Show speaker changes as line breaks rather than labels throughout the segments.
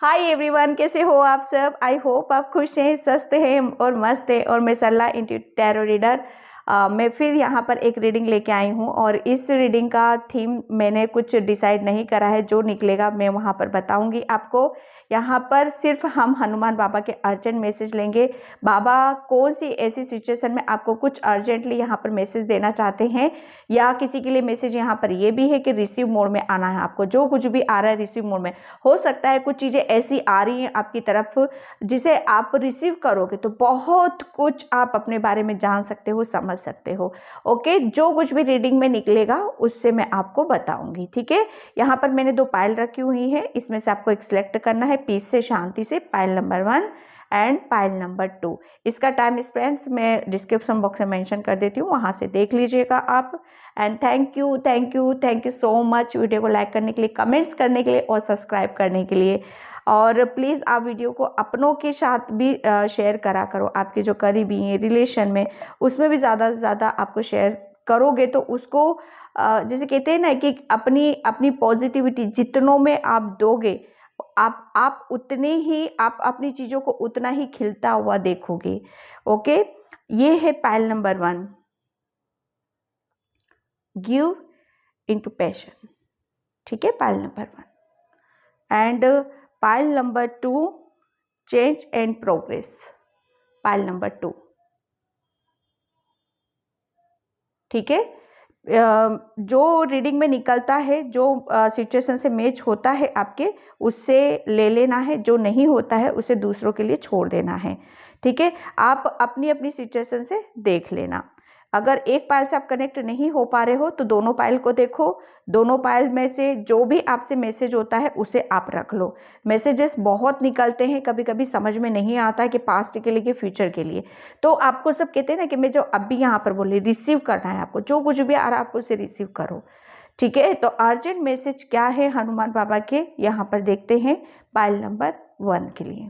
Hi everyone, कैसे हो आप सब। आई होप आप खुश हैं, स्वस्थ हैं और मस्त हैं। और मैं सरला इंटू टैरो रीडर मैं फिर यहाँ पर एक रीडिंग लेके आई हूँ। और इस रीडिंग का थीम मैंने कुछ डिसाइड नहीं करा है, जो निकलेगा मैं वहाँ पर बताऊँगी आपको। यहाँ पर सिर्फ हम हनुमान बाबा के अर्जेंट मैसेज लेंगे। बाबा कौन सी ऐसी सिचुएशन में आपको कुछ अर्जेंटली यहाँ पर मैसेज देना चाहते हैं, या किसी के लिए मैसेज यहाँ पर ये भी है कि रिसीव मोड में आना है आपको। जो कुछ भी आ रहा है रिसीव मोड में हो सकता है। कुछ चीज़ें ऐसी आ रही हैं आपकी तरफ जिसे आप रिसीव करोगे तो बहुत कुछ आप अपने बारे में जान सकते हो, समझ सकते हो। ओके, जो कुछ भी रीडिंग में निकलेगा उससे मैं आपको बताऊंगी। ठीक है, यहाँ पर मैंने 2 पायल रखी हुई है, इसमें से आपको एक सिलेक्ट करना है पीस से, शांति से, pile number 1 and pile number 2। इसका टाइम स्पेंड्स मैं डिस्क्रिप्शन बॉक्स में मेंशन कर देती हूँ, वहाँ से देख लीजिएगा आप। And thank you thank you thank you so much video को लाइक करने के लिए, कमेंट्स करने के लिए और सब्सक्राइब करने के लिए। और प्लीज़ आप वीडियो को अपनों के साथ भी शेयर करा करो। आपके जो करीबी हैं रिलेशन में, उसमें भी ज़्यादा से ज़्यादा आपको शेयर करोगे तो उसको जैसे कहते हैं ना कि अपनी अपनी पॉजिटिविटी जितनों में आप दोगे, आप उतने ही आप अपनी चीज़ों को उतना ही खिलता हुआ देखोगे। ओके, ये है pile number 1, give into passion. ठीक है, pile number 1 and pile number 2, change and progress. Pile number 2। ठीक है, जो रीडिंग में निकलता है, जो सिचुएशन से मैच होता है आपके, उससे ले लेना है। जो नहीं होता है उसे दूसरों के लिए छोड़ देना है। ठीक है, आप अपनी अपनी सिचुएशन से देख लेना। अगर एक पायल से आप कनेक्ट नहीं हो पा रहे हो तो दोनों पायल को देखो। दोनों पायल में से जो भी आपसे मैसेज होता है उसे आप रख लो। मैसेजेस बहुत निकलते हैं, कभी कभी समझ में नहीं आता है कि पास्ट के लिए कि फ्यूचर के लिए। तो आपको सब कहते हैं ना कि मैं जो अभी यहाँ पर बोली, रिसीव करना है आपको। जो कुछ भी आ रहा है आप उसे रिसीव करो। ठीक है, तो अर्जेंट मैसेज क्या है हनुमान बाबा के, यहाँ पर देखते हैं पायल नंबर 1 के लिए।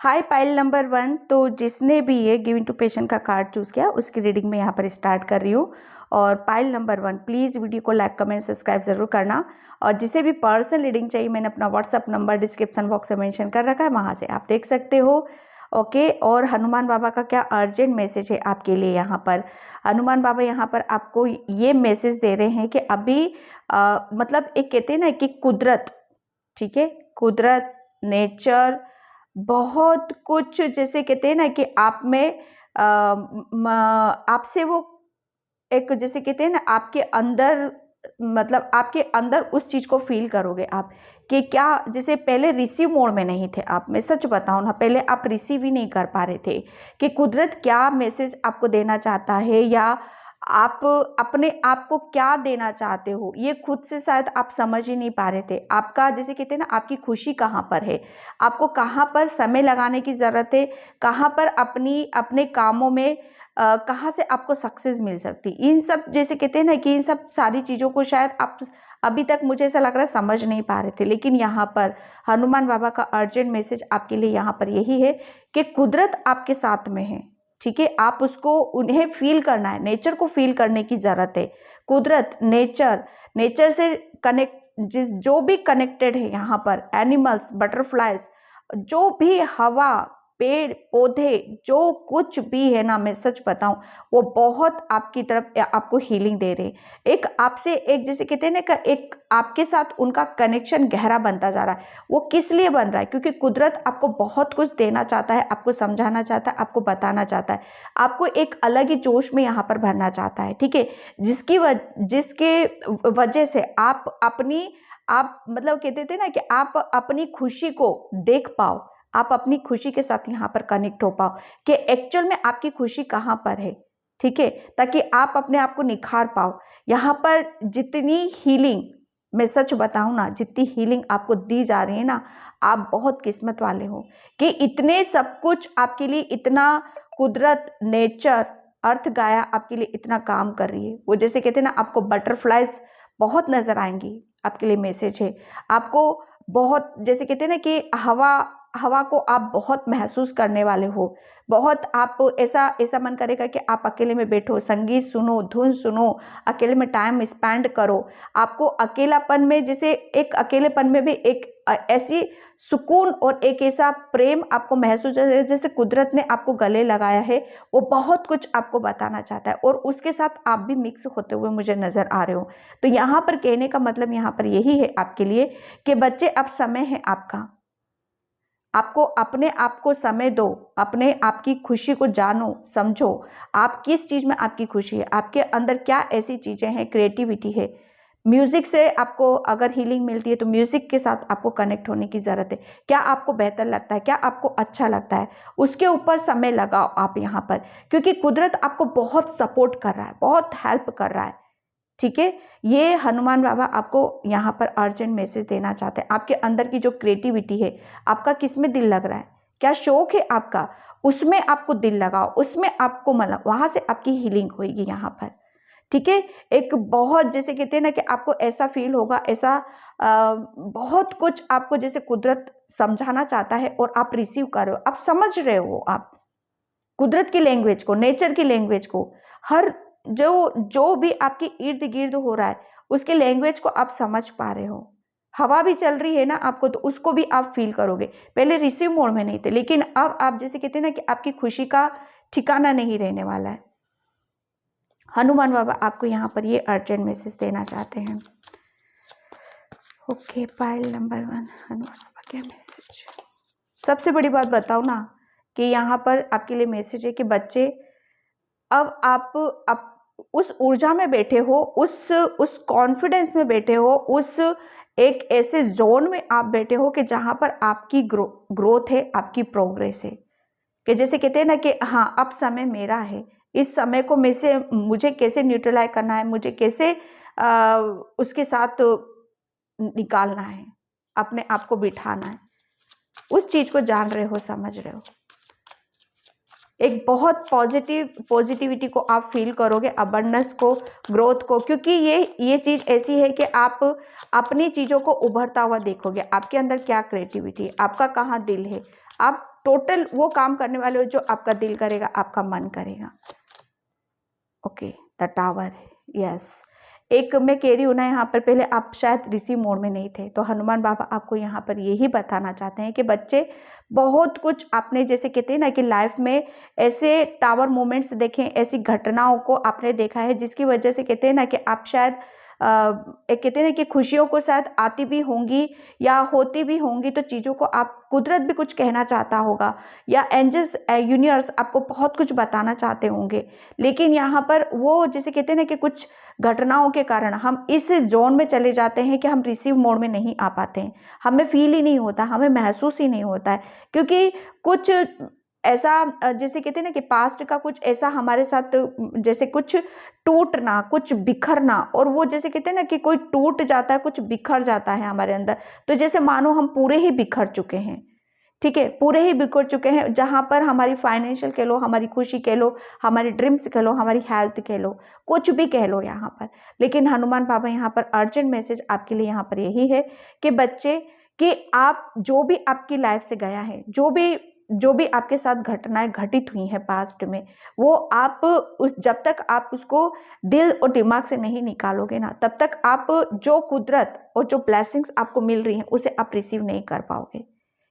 हाय पायल नंबर 1, तो जिसने भी ये गिव इनटू पेशेंट का कार्ड चूज़ किया उसकी रीडिंग में यहाँ पर स्टार्ट कर रही हूँ। और पायल नंबर 1, प्लीज़ वीडियो को लाइक कमेंट सब्सक्राइब ज़रूर करना। और जिसे भी पर्सनल रीडिंग चाहिए, मैंने अपना व्हाट्सअप नंबर डिस्क्रिप्शन बॉक्स में मेंशन कर रखा है, वहाँ से आप देख सकते हो। ओके, और हनुमान बाबा का क्या अर्जेंट मैसेज है आपके लिए यहाँ पर। हनुमान बाबा यहाँ पर आपको ये मैसेज दे रहे हैं कि अभी मतलब एक कहते हैं ना कि कुदरत, ठीक है, कुदरत, नेचर, बहुत कुछ जैसे कहते हैं ना कि आप में आपसे वो एक जैसे कहते हैं ना आपके अंदर, मतलब आपके अंदर उस चीज़ को फील करोगे आप कि क्या, जैसे पहले रिसीव मोड में नहीं थे आप। मैं सच बताऊं ना, पहले आप रिसीव ही नहीं कर पा रहे थे कि कुदरत क्या मैसेज आपको देना चाहता है, या आप अपने आप को क्या देना चाहते हो, ये खुद से शायद आप समझ ही नहीं पा रहे थे। आपका जैसे कहते हैं ना, आपकी खुशी कहाँ पर है, आपको कहाँ पर समय लगाने की ज़रूरत है, कहाँ पर अपने कामों में कहाँ से आपको सक्सेस मिल सकती, इन सब जैसे कहते हैं ना कि इन सब सारी चीज़ों को शायद आप अभी तक, मुझे ऐसा लग रहा है, समझ नहीं पा रहे थे। लेकिन यहाँ पर हनुमान बाबा का अर्जेंट मैसेज आपके लिए यहाँ पर यही है कि कुदरत आपके साथ में है। ठीक है, आप उसको, उन्हें फील करना है, नेचर को फील करने की ज़रूरत है। कुदरत, नेचर, नेचर से कनेक्ट, जो भी कनेक्टेड है यहाँ पर, एनिमल्स, बटरफ्लाइज, जो भी हवा, पेड़ पौधे, जो कुछ भी है ना, मैं सच बताऊं, वो बहुत आपकी तरफ आपको हीलिंग दे रहे। एक आपसे, एक जैसे कहते हैं ना, एक आपके साथ उनका कनेक्शन गहरा बनता जा रहा है। वो किस लिए बन रहा है? क्योंकि कुदरत आपको बहुत कुछ देना चाहता है, आपको समझाना चाहता है, आपको बताना चाहता है, आपको एक अलग ही जोश में यहाँ पर भरना चाहता है। ठीक है, जिसके वजह से आप मतलब कहते थे ना कि आप अपनी खुशी को देख पाओ, आप अपनी खुशी के साथ यहाँ पर कनेक्ट हो पाओ कि एक्चुअल में आपकी खुशी कहाँ पर है। ठीक है, ताकि आप अपने आप को निखार पाओ। यहाँ पर जितनी हीलिंग, मैं सच बताऊं ना, जितनी हीलिंग आपको दी जा रही है ना, आप बहुत किस्मत वाले हो कि इतने सब कुछ आपके लिए, इतना कुदरत, नेचर, अर्थ गाया आपके लिए इतना काम कर रही है। वो जैसे कहते हैं ना, आपको बटरफ्लाइज बहुत नजर आएंगी, आपके लिए मैसेज है। आपको बहुत, जैसे कहते हैं ना कि हवा हवा को आप बहुत महसूस करने वाले हो। बहुत आप ऐसा ऐसा मन करेगा कि आप अकेले में बैठो, संगीत सुनो, धुन सुनो, अकेले में टाइम स्पेंड करो। आपको अकेलापन में, जैसे एक अकेलेपन में भी एक ऐसी सुकून और एक ऐसा प्रेम आपको महसूस है जैसे कुदरत ने आपको गले लगाया है। वो बहुत कुछ आपको बताना चाहता है और उसके साथ आप भी मिक्स होते हुए मुझे नजर आ रहे हो। तो यहाँ पर कहने का मतलब यहाँ पर यही है आपके लिए कि बच्चे, अब समय है आपका। आपको अपने आप को समय दो, अपने आप की खुशी को जानो, समझो। आप किस चीज़ में आपकी खुशी है, आपके अंदर क्या ऐसी चीज़ें हैं, क्रिएटिविटी है। म्यूज़िक से आपको अगर हीलिंग मिलती है तो म्यूज़िक के साथ आपको कनेक्ट होने की ज़रूरत है। क्या आपको बेहतर लगता है, क्या आपको अच्छा लगता है, उसके ऊपर समय लगाओ आप यहाँ पर, क्योंकि कुदरत आपको बहुत सपोर्ट कर रहा है, बहुत हेल्प कर रहा है। ठीक है, ये हनुमान बाबा आपको यहाँ पर अर्जेंट मैसेज देना चाहते हैं। आपके अंदर की जो क्रिएटिविटी है, आपका किस में दिल लग रहा है, क्या शौक है आपका, उसमें आपको दिल लगाओ, उसमें आपको मतलब वहां से आपकी हीलिंग होगी यहाँ पर। ठीक है, एक बहुत, जैसे कहते हैं ना कि आपको ऐसा फील होगा, ऐसा बहुत कुछ आपको जैसे कुदरत समझाना चाहता है और आप रिसीव कर रहे हो, आप समझ रहे हो, आप कुदरत की लैंग्वेज को, नेचर की लैंग्वेज को, हर जो जो भी आपके इर्द गिर्द हो रहा है उसके लैंग्वेज को आप समझ पा रहे हो। हवा भी चल रही है ना आपको, तो उसको भी आप फील करोगे। पहले रिसीव मोड में नहीं थे, लेकिन अब आप जैसे कहते हैं ना कि आपकी खुशी का ठिकाना नहीं रहने वाला है। हनुमान बाबा आपको यहाँ पर ये अर्जेंट मैसेज देना चाहते हैं। ओके, पाइल नंबर 1, हनुमान बाबा क्या मैसेज। सबसे बड़ी बात बताओ ना कि यहाँ पर आपके लिए मैसेज है कि बच्चे, अब आप उस ऊर्जा में बैठे हो, उस कॉन्फिडेंस में बैठे हो, उस एक ऐसे जोन में आप बैठे हो कि जहाँ पर आपकी ग्रोथ है, आपकी प्रोग्रेस है। कि जैसे कहते हैं ना कि हाँ, अब समय मेरा है, इस समय को मुझे कैसे न्यूट्रलाइज करना है, मुझे कैसे उसके साथ निकालना है, अपने आप को बिठाना है, उस चीज को जान रहे हो, समझ रहे हो। एक बहुत पॉजिटिविटी को आप फील करोगे, अबंडेंस को, ग्रोथ को, क्योंकि ये चीज ऐसी है कि आप अपनी चीजों को उभरता हुआ देखोगे। आपके अंदर क्या क्रिएटिविटी है, आपका कहाँ दिल है, आप टोटल वो काम करने वाले हो जो आपका दिल करेगा, आपका मन करेगा। Okay, the tower, yes. एक मैं कह रही हूँ ना यहाँ पर, पहले आप शायद रिसीव मोड में नहीं थे, तो हनुमान बाबा आपको यहाँ पर यही बताना चाहते हैं कि बच्चे, बहुत कुछ आपने, जैसे कहते हैं ना कि लाइफ में ऐसे टावर मोमेंट्स देखे, ऐसी घटनाओं को आपने देखा है जिसकी वजह से कहते हैं ना कि आप शायद एक कहते हैं ना कि खुशियों को शायद आती भी होंगी या होती भी होंगी, तो चीज़ों को आप, कुदरत भी कुछ कहना चाहता होगा, या एंजल्स, यूनिवर्स आपको बहुत कुछ बताना चाहते होंगे। लेकिन यहाँ पर वो जैसे कहते हैं ना कि कुछ घटनाओं के कारण हम इस जोन में चले जाते हैं कि हम रिसीव मोड में नहीं आ पाते हैं, हमें फील ही नहीं होता, हमें महसूस ही नहीं होता है, क्योंकि कुछ ऐसा जैसे कहते हैं ना कि पास्ट का कुछ ऐसा हमारे साथ, जैसे कुछ टूटना, कुछ बिखरना, और वो जैसे कहते हैं ना कि कोई टूट जाता है, कुछ बिखर जाता है हमारे अंदर, तो जैसे मानो हम पूरे ही बिखर चुके हैं। ठीक है, पूरे ही बिखर चुके हैं, जहां पर हमारी फाइनेंशियल कह लो, हमारी खुशी कह लो, हमारी ड्रीम्स कह लो, हमारी हेल्थ कह लो, कुछ भी कह लो यहाँ पर। लेकिन हनुमान बाबा यहाँ पर अर्जेंट मैसेज आपके लिए यहाँ पर यही है कि बच्चे, कि आप जो भी आपकी लाइफ से गया है, जो भी आपके साथ घटनाएं घटित हुई हैं पास्ट में, वो आप जब तक आप उसको दिल और दिमाग से नहीं निकालोगे ना, तब तक आप जो कुदरत और जो ब्लेसिंग्स आपको मिल रही हैं उसे आप रिसीव नहीं कर पाओगे।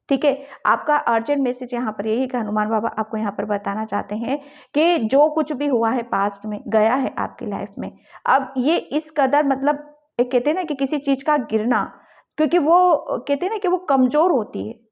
ठीक है, आपका अर्जेंट मैसेज यहाँ पर यही कि हनुमान बाबा आपको यहाँ पर बताना चाहते हैं कि जो कुछ भी हुआ है पास्ट में, गया है आपकी लाइफ में, अब ये इस कदर, मतलब एक कहते हैं ना कि किसी चीज का गिरना, क्योंकि वो कहते हैं ना कि वो कमजोर होती है।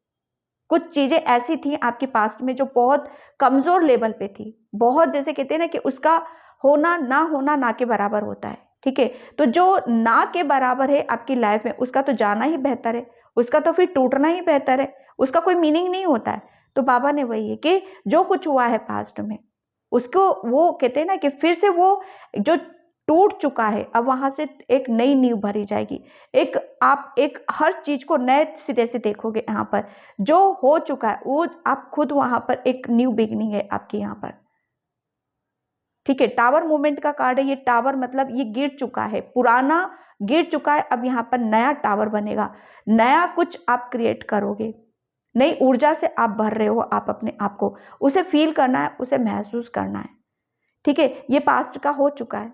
कुछ चीजें ऐसी थी आपके पास्ट में जो बहुत कमजोर लेवल पे थी, बहुत, जैसे कहते हैं ना कि उसका होना ना के बराबर होता है। ठीक है, तो जो ना के बराबर है आपकी लाइफ में, उसका तो जाना ही बेहतर है, उसका तो फिर टूटना ही बेहतर है, उसका कोई मीनिंग नहीं होता है। तो बाबा ने वही है कि जो कुछ हुआ है पास्ट में, उसको वो कहते हैं ना कि फिर से वो जो टूट चुका है, अब वहां से एक नई नींव भरी जाएगी। आप एक हर चीज को नए सिरे से देखोगे। यहाँ पर जो हो चुका है वो आप खुद, वहां पर एक न्यू बिगनिंग है आपकी यहाँ पर। ठीक है, टावर मूवमेंट का कार्ड है ये। टावर मतलब ये गिर चुका है, पुराना गिर चुका है, अब यहाँ पर नया टावर बनेगा, नया कुछ आप क्रिएट करोगे, नई ऊर्जा से आप भर रहे हो आप अपने आप को, उसे फील करना है, उसे महसूस करना है। ठीक है, ये पास्ट का हो चुका है,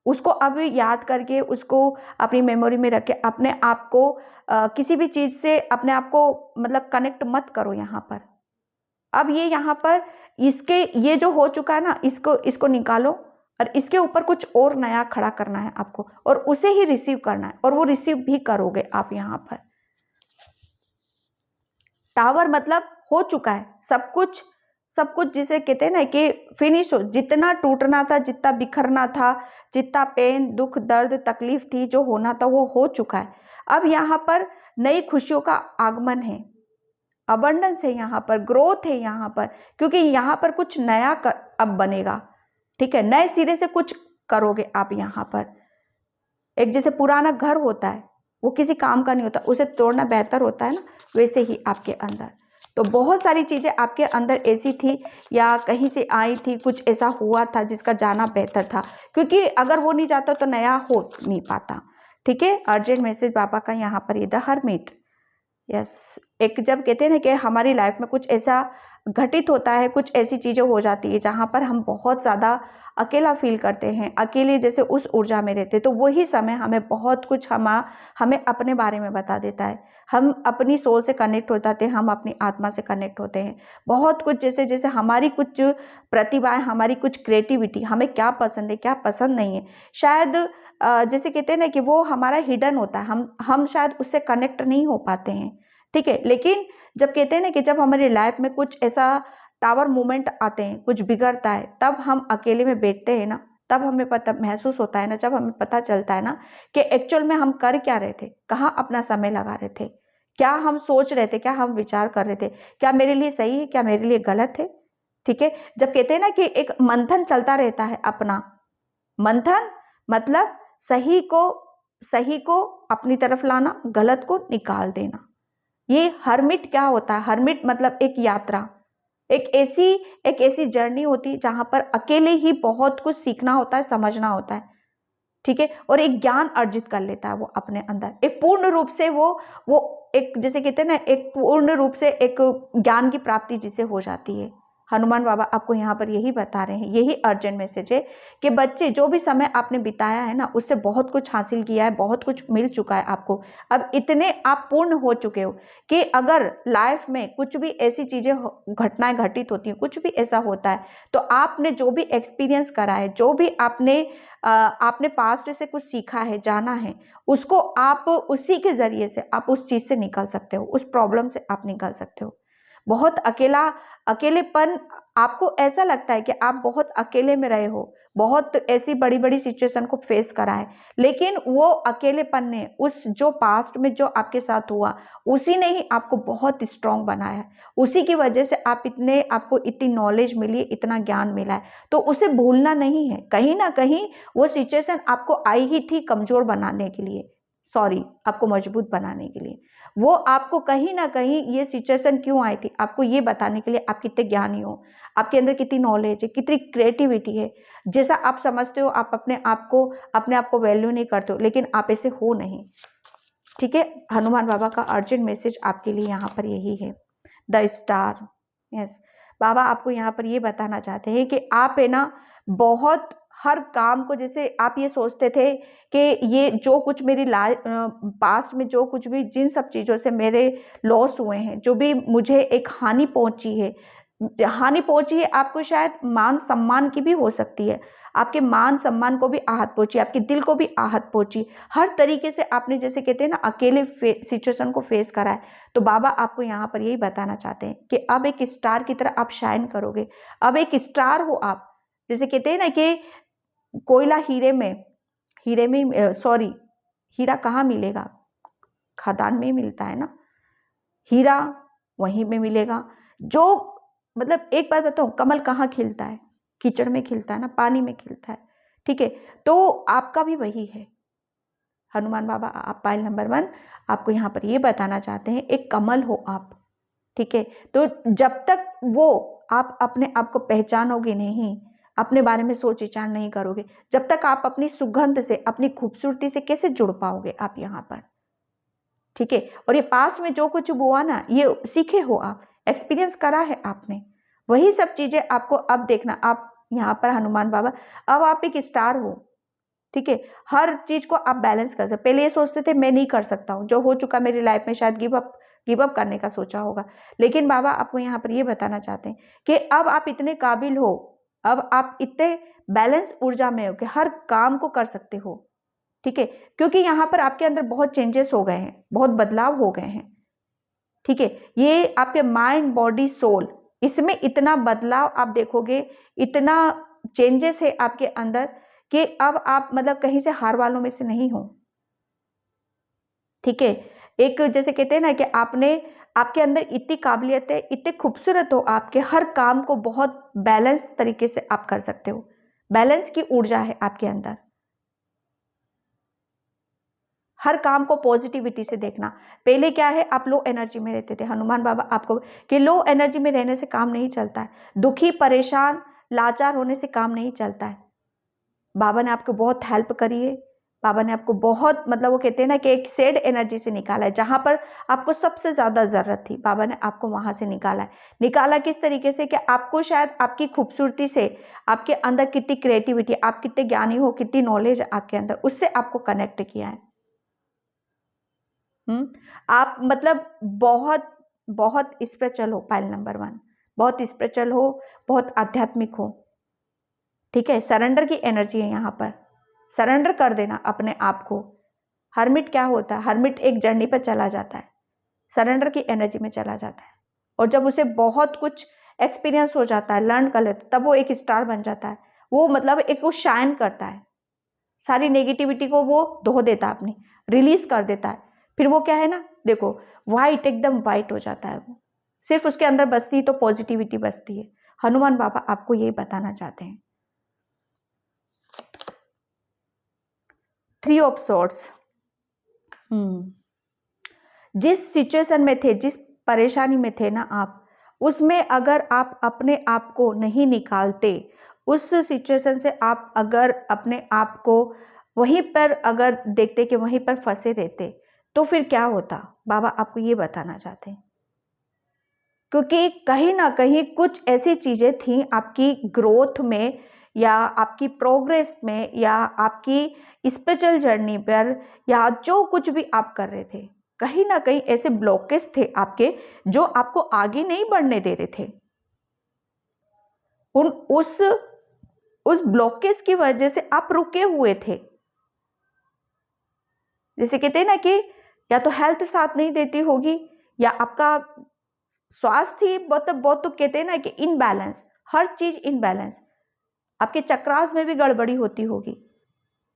उसको अब याद करके, उसको अपनी मेमोरी में रख के अपने आप को किसी भी चीज से अपने आप को मतलब कनेक्ट मत करो यहाँ पर। अब ये यहाँ पर इसके ये जो हो चुका है ना, इसको इसको निकालो और इसके ऊपर कुछ और नया खड़ा करना है आपको, और उसे ही रिसीव करना है, और वो रिसीव भी करोगे आप यहाँ पर। टावर मतलब हो चुका है सब कुछ, सब कुछ जिसे कहते हैं ना कि फिनिश हो, जितना टूटना था, जितना बिखरना था, जितना पेन, दुख, दर्द, तकलीफ थी, जो होना था वो हो चुका है। अब यहाँ पर नई खुशियों का आगमन है, अबंडेंस है यहाँ पर, ग्रोथ है यहाँ पर, क्योंकि यहाँ पर कुछ नया अब बनेगा। ठीक है, नए सिरे से कुछ करोगे आप यहाँ पर। एक जैसे पुराना घर होता है, वो किसी काम का नहीं होता, उसे तोड़ना बेहतर होता है ना, वैसे ही आपके अंदर तो बहुत सारी चीजें आपके अंदर ऐसी थी या कहीं से आई थी, कुछ ऐसा हुआ था जिसका जाना बेहतर था, क्योंकि अगर वो नहीं जाता तो नया हो नहीं पाता। ठीक है, अर्जेंट मैसेज बाबा का यहाँ पर ये द हर्मिट। यस, एक जब कहते हैं ना कि हमारी लाइफ में कुछ ऐसा घटित होता है, कुछ ऐसी चीज़ें हो जाती है जहाँ पर हम बहुत ज़्यादा अकेला फील करते हैं, अकेले जैसे उस ऊर्जा में रहते, तो वही समय हमें बहुत कुछ हमें अपने बारे में बता देता है। हम अपनी सोल से कनेक्ट हो जाते हैं, हम अपनी आत्मा से कनेक्ट होते हैं। बहुत कुछ जैसे जैसे हमारी कुछ प्रतिभाएं, हमारी कुछ क्रिएटिविटी, हमें क्या पसंद है, क्या पसंद नहीं है, शायद जैसे कहते हैं ना कि वो हमारा हिडन होता है, हम शायद उससे कनेक्ट नहीं हो पाते हैं। ठीक है, लेकिन जब कहते हैं ना कि जब हमारी लाइफ में कुछ ऐसा टावर मोमेंट आते हैं, कुछ बिगड़ता है, तब हम अकेले में बैठते हैं ना, तब हमें पता महसूस होता है ना, जब हमें पता चलता है ना कि एक्चुअल में हम कर क्या रहे थे, कहाँ अपना समय लगा रहे थे, क्या हम सोच रहे थे, क्या हम विचार कर रहे थे, क्या मेरे लिए सही है, क्या मेरे लिए गलत है। ठीक है, जब कहते हैं ना कि एक मंथन चलता रहता है, अपना मंथन मतलब सही को अपनी तरफ लाना, गलत को निकाल देना। ये हर्मिट क्या होता है, हर्मिट मतलब एक यात्रा, एक ऐसी जर्नी होती है जहां पर अकेले ही बहुत कुछ सीखना होता है, समझना होता है। ठीक है, और एक ज्ञान अर्जित कर लेता है वो अपने अंदर, एक पूर्ण रूप से वो एक जैसे कहते हैं ना, एक पूर्ण रूप से एक ज्ञान की प्राप्ति जिसे हो जाती है। हनुमान बाबा आपको यहाँ पर यही बता रहे हैं, यही अर्जेंट मैसेज है कि बच्चे जो भी समय आपने बिताया है ना, उससे बहुत कुछ हासिल किया है, बहुत कुछ मिल चुका है आपको। अब इतने आप पूर्ण हो चुके हो कि अगर लाइफ में कुछ भी ऐसी चीजें घटनाएं घटित होती हैं, कुछ भी ऐसा होता है, तो आपने जो भी एक्सपीरियंस करा है, जो भी आपने पास्ट से कुछ सीखा है, जाना है, उसको आप उसी के जरिए से आप उस चीज से निकल सकते हो, उस प्रॉब्लम से आप निकल सकते हो। बहुत अकेलेपन, आपको ऐसा लगता है कि आप बहुत अकेले में रहे हो, बहुत ऐसी बड़ी बड़ी सिचुएशन को फेस करा है, लेकिन वो अकेलेपन ने, उस जो पास्ट में जो आपके साथ हुआ, उसी ने ही आपको बहुत स्ट्रांग बनाया है। उसी की वजह से आपको इतनी नॉलेज मिली, इतना ज्ञान मिला है, तो उसे भूलना नहीं है। कहीं ना कहीं वो सिचुएशन आपको आई ही थी कमजोर बनाने के लिए, सॉरी, आपको मजबूत बनाने के लिए। वो आपको कहीं ना कहीं ये सिचुएशन क्यों आई थी, आपको ये बताने के लिए आप कितने ज्ञानी हो, आपके अंदर कितनी नॉलेज है, कितनी क्रिएटिविटी है। जैसा आप समझते हो, आप अपने आप को वैल्यू नहीं करते हो, लेकिन आप ऐसे हो नहीं। ठीक है, हनुमान बाबा का अर्जेंट मैसेज आपके लिए यहाँ पर यही है, द स्टार। यस, बाबा आपको यहाँ पर ये बताना चाहते हैं कि आप है ना, बहुत हर काम को, जैसे आप ये सोचते थे कि ये जो कुछ मेरी पास्ट में जो कुछ भी, जिन सब चीज़ों से मेरे लॉस हुए हैं, जो भी मुझे एक हानि पहुंची है, आपको शायद मान सम्मान की भी हो सकती है, आपके मान सम्मान को भी आहत पहुंची, आपके दिल को भी आहत पहुंची, हर तरीके से आपने, जैसे कहते हैं ना, अकेले सिचुएशन को फेस करा है। तो बाबा आपको यहाँ पर यही बताना चाहते हैं कि अब एक स्टार की तरह आप शाइन करोगे, अब एक स्टार हो आप। जैसे कहते हैं ना कि कोयला सॉरी, हीरा कहाँ मिलेगा, खदान में ही मिलता है ना, हीरा वहीं में मिलेगा। जो मतलब एक बात बताऊं, कमल कहाँ खिलता है, कीचड़ में खिलता है ना, पानी में खिलता है। ठीक है, तो आपका भी वही है। हनुमान बाबा आप पाइल नंबर 1 आपको यहाँ पर ये बताना चाहते हैं, एक कमल हो आप। ठीक है, तो जब तक वो आप अपने आप को पहचानोगे नहीं, अपने बारे में सोच विचार नहीं करोगे, जब तक आप अपनी सुगंध से, अपनी खूबसूरती से कैसे जुड़ पाओगे आप यहाँ पर। ठीक है। और ये पास में जो कुछ हुआ ना, ये सीखे हो आप, एक्सपीरियंस करा है आपने, वही सब चीजें आपको अब देखना। आप यहाँ पर हनुमान बाबा, अब आप एक स्टार हो, ठीक है। हर चीज को आप बैलेंस कर सकते। पहले ये सोचते थे मैं नहीं कर सकता हूँ, जो हो चुका मेरी लाइफ में, शायद गिव अप करने का सोचा होगा, लेकिन बाबा आपको यहाँ पर ये बताना चाहते हैं कि अब आप इतने काबिल हो, अब आप इतने बैलेंस ऊर्जा में हो कि हर काम को कर सकते हो, ठीक है। क्योंकि यहाँ पर आपके अंदर बहुत चेंजेस हो गए हैं, बहुत बदलाव हो गए हैं, ठीक है। ये आपके माइंड, बॉडी, सोल, इसमें इतना बदलाव आप देखोगे, इतना चेंजेस है आपके अंदर कि अब आप मतलब कहीं से हार वालों में से नहीं हो, ठीक है। एक जैसे कहते हैं ना कि आपके अंदर इतनी काबिलियत है, इतने खूबसूरत हो, आपके हर काम को बहुत बैलेंस तरीके से आप कर सकते हो, बैलेंस की ऊर्जा है आपके अंदर। हर काम को पॉजिटिविटी से देखना। पहले क्या है, आप लो एनर्जी में रहते थे, हनुमान बाबा आपको कि लो एनर्जी में रहने से काम नहीं चलता है, दुखी, परेशान, लाचार होने से काम नहीं चलता है। बाबा ने आपको बहुत हेल्प करी है, बाबा ने आपको बहुत मतलब वो कहते हैं ना कि एक सैड एनर्जी से निकाला है, जहां पर आपको सबसे ज्यादा जरूरत थी, बाबा ने आपको वहां से निकाला है। निकाला किस तरीके से कि आपको शायद आपकी खूबसूरती से, आपके अंदर कितनी क्रिएटिविटी, आप कितने ज्ञानी हो, कितनी नॉलेज आपके अंदर, उससे आपको कनेक्ट किया है। आप मतलब बहुत बहुत स्पिरिचुअल हो, पाइल नंबर 1, बहुत स्पिरिचुअल हो, बहुत आध्यात्मिक हो, ठीक है। सरेंडर की एनर्जी है यहाँ पर, सरेंडर कर देना अपने आप को। हर्मिट क्या होता है, हर्मिट एक जर्नी पर चला जाता है, सरेंडर की एनर्जी में चला जाता है, और जब उसे बहुत कुछ एक्सपीरियंस हो जाता है, लर्न कर लेता, तब वो एक स्टार बन जाता है। वो मतलब एक वो शाइन करता है, सारी नेगेटिविटी को वो धो देता है, अपनी रिलीज कर देता है। फिर वो क्या है ना, देखो वाइट, एकदम वाइट हो जाता है वो, सिर्फ उसके अंदर बसती तो पॉजिटिविटी बसती है। हनुमान बाबा आपको यही बताना चाहते हैं। 3 ऑफ सॉर्ड्स, जिस सिचुएशन में थे, जिस परेशानी में थे ना आप, उसमें अगर आप अपने आप को नहीं निकालते, उस सिचुएशन से आप अगर अपने आप को वहीं पर अगर देखते कि वहीं पर फंसे रहते, तो फिर क्या होता, बाबा आपको ये बताना चाहते हैं। क्योंकि कहीं ना कहीं कुछ ऐसी चीजें थी आपकी ग्रोथ में, या आपकी प्रोग्रेस में, या आपकी स्पिरिचुअल जर्नी पर, या जो कुछ भी आप कर रहे थे, कहीं ना कहीं ऐसे ब्लॉकेज थे आपके जो आपको आगे नहीं बढ़ने दे रहे थे। उस ब्लॉकेज की वजह से आप रुके हुए थे। जैसे कहते हैं ना कि या तो हेल्थ साथ नहीं देती होगी, या आपका स्वास्थ्य ही बहुत तो कहते हैं ना कि इनबैलेंस, हर चीज इनबैलेंस, आपके चक्रास में भी गड़बड़ी होती होगी।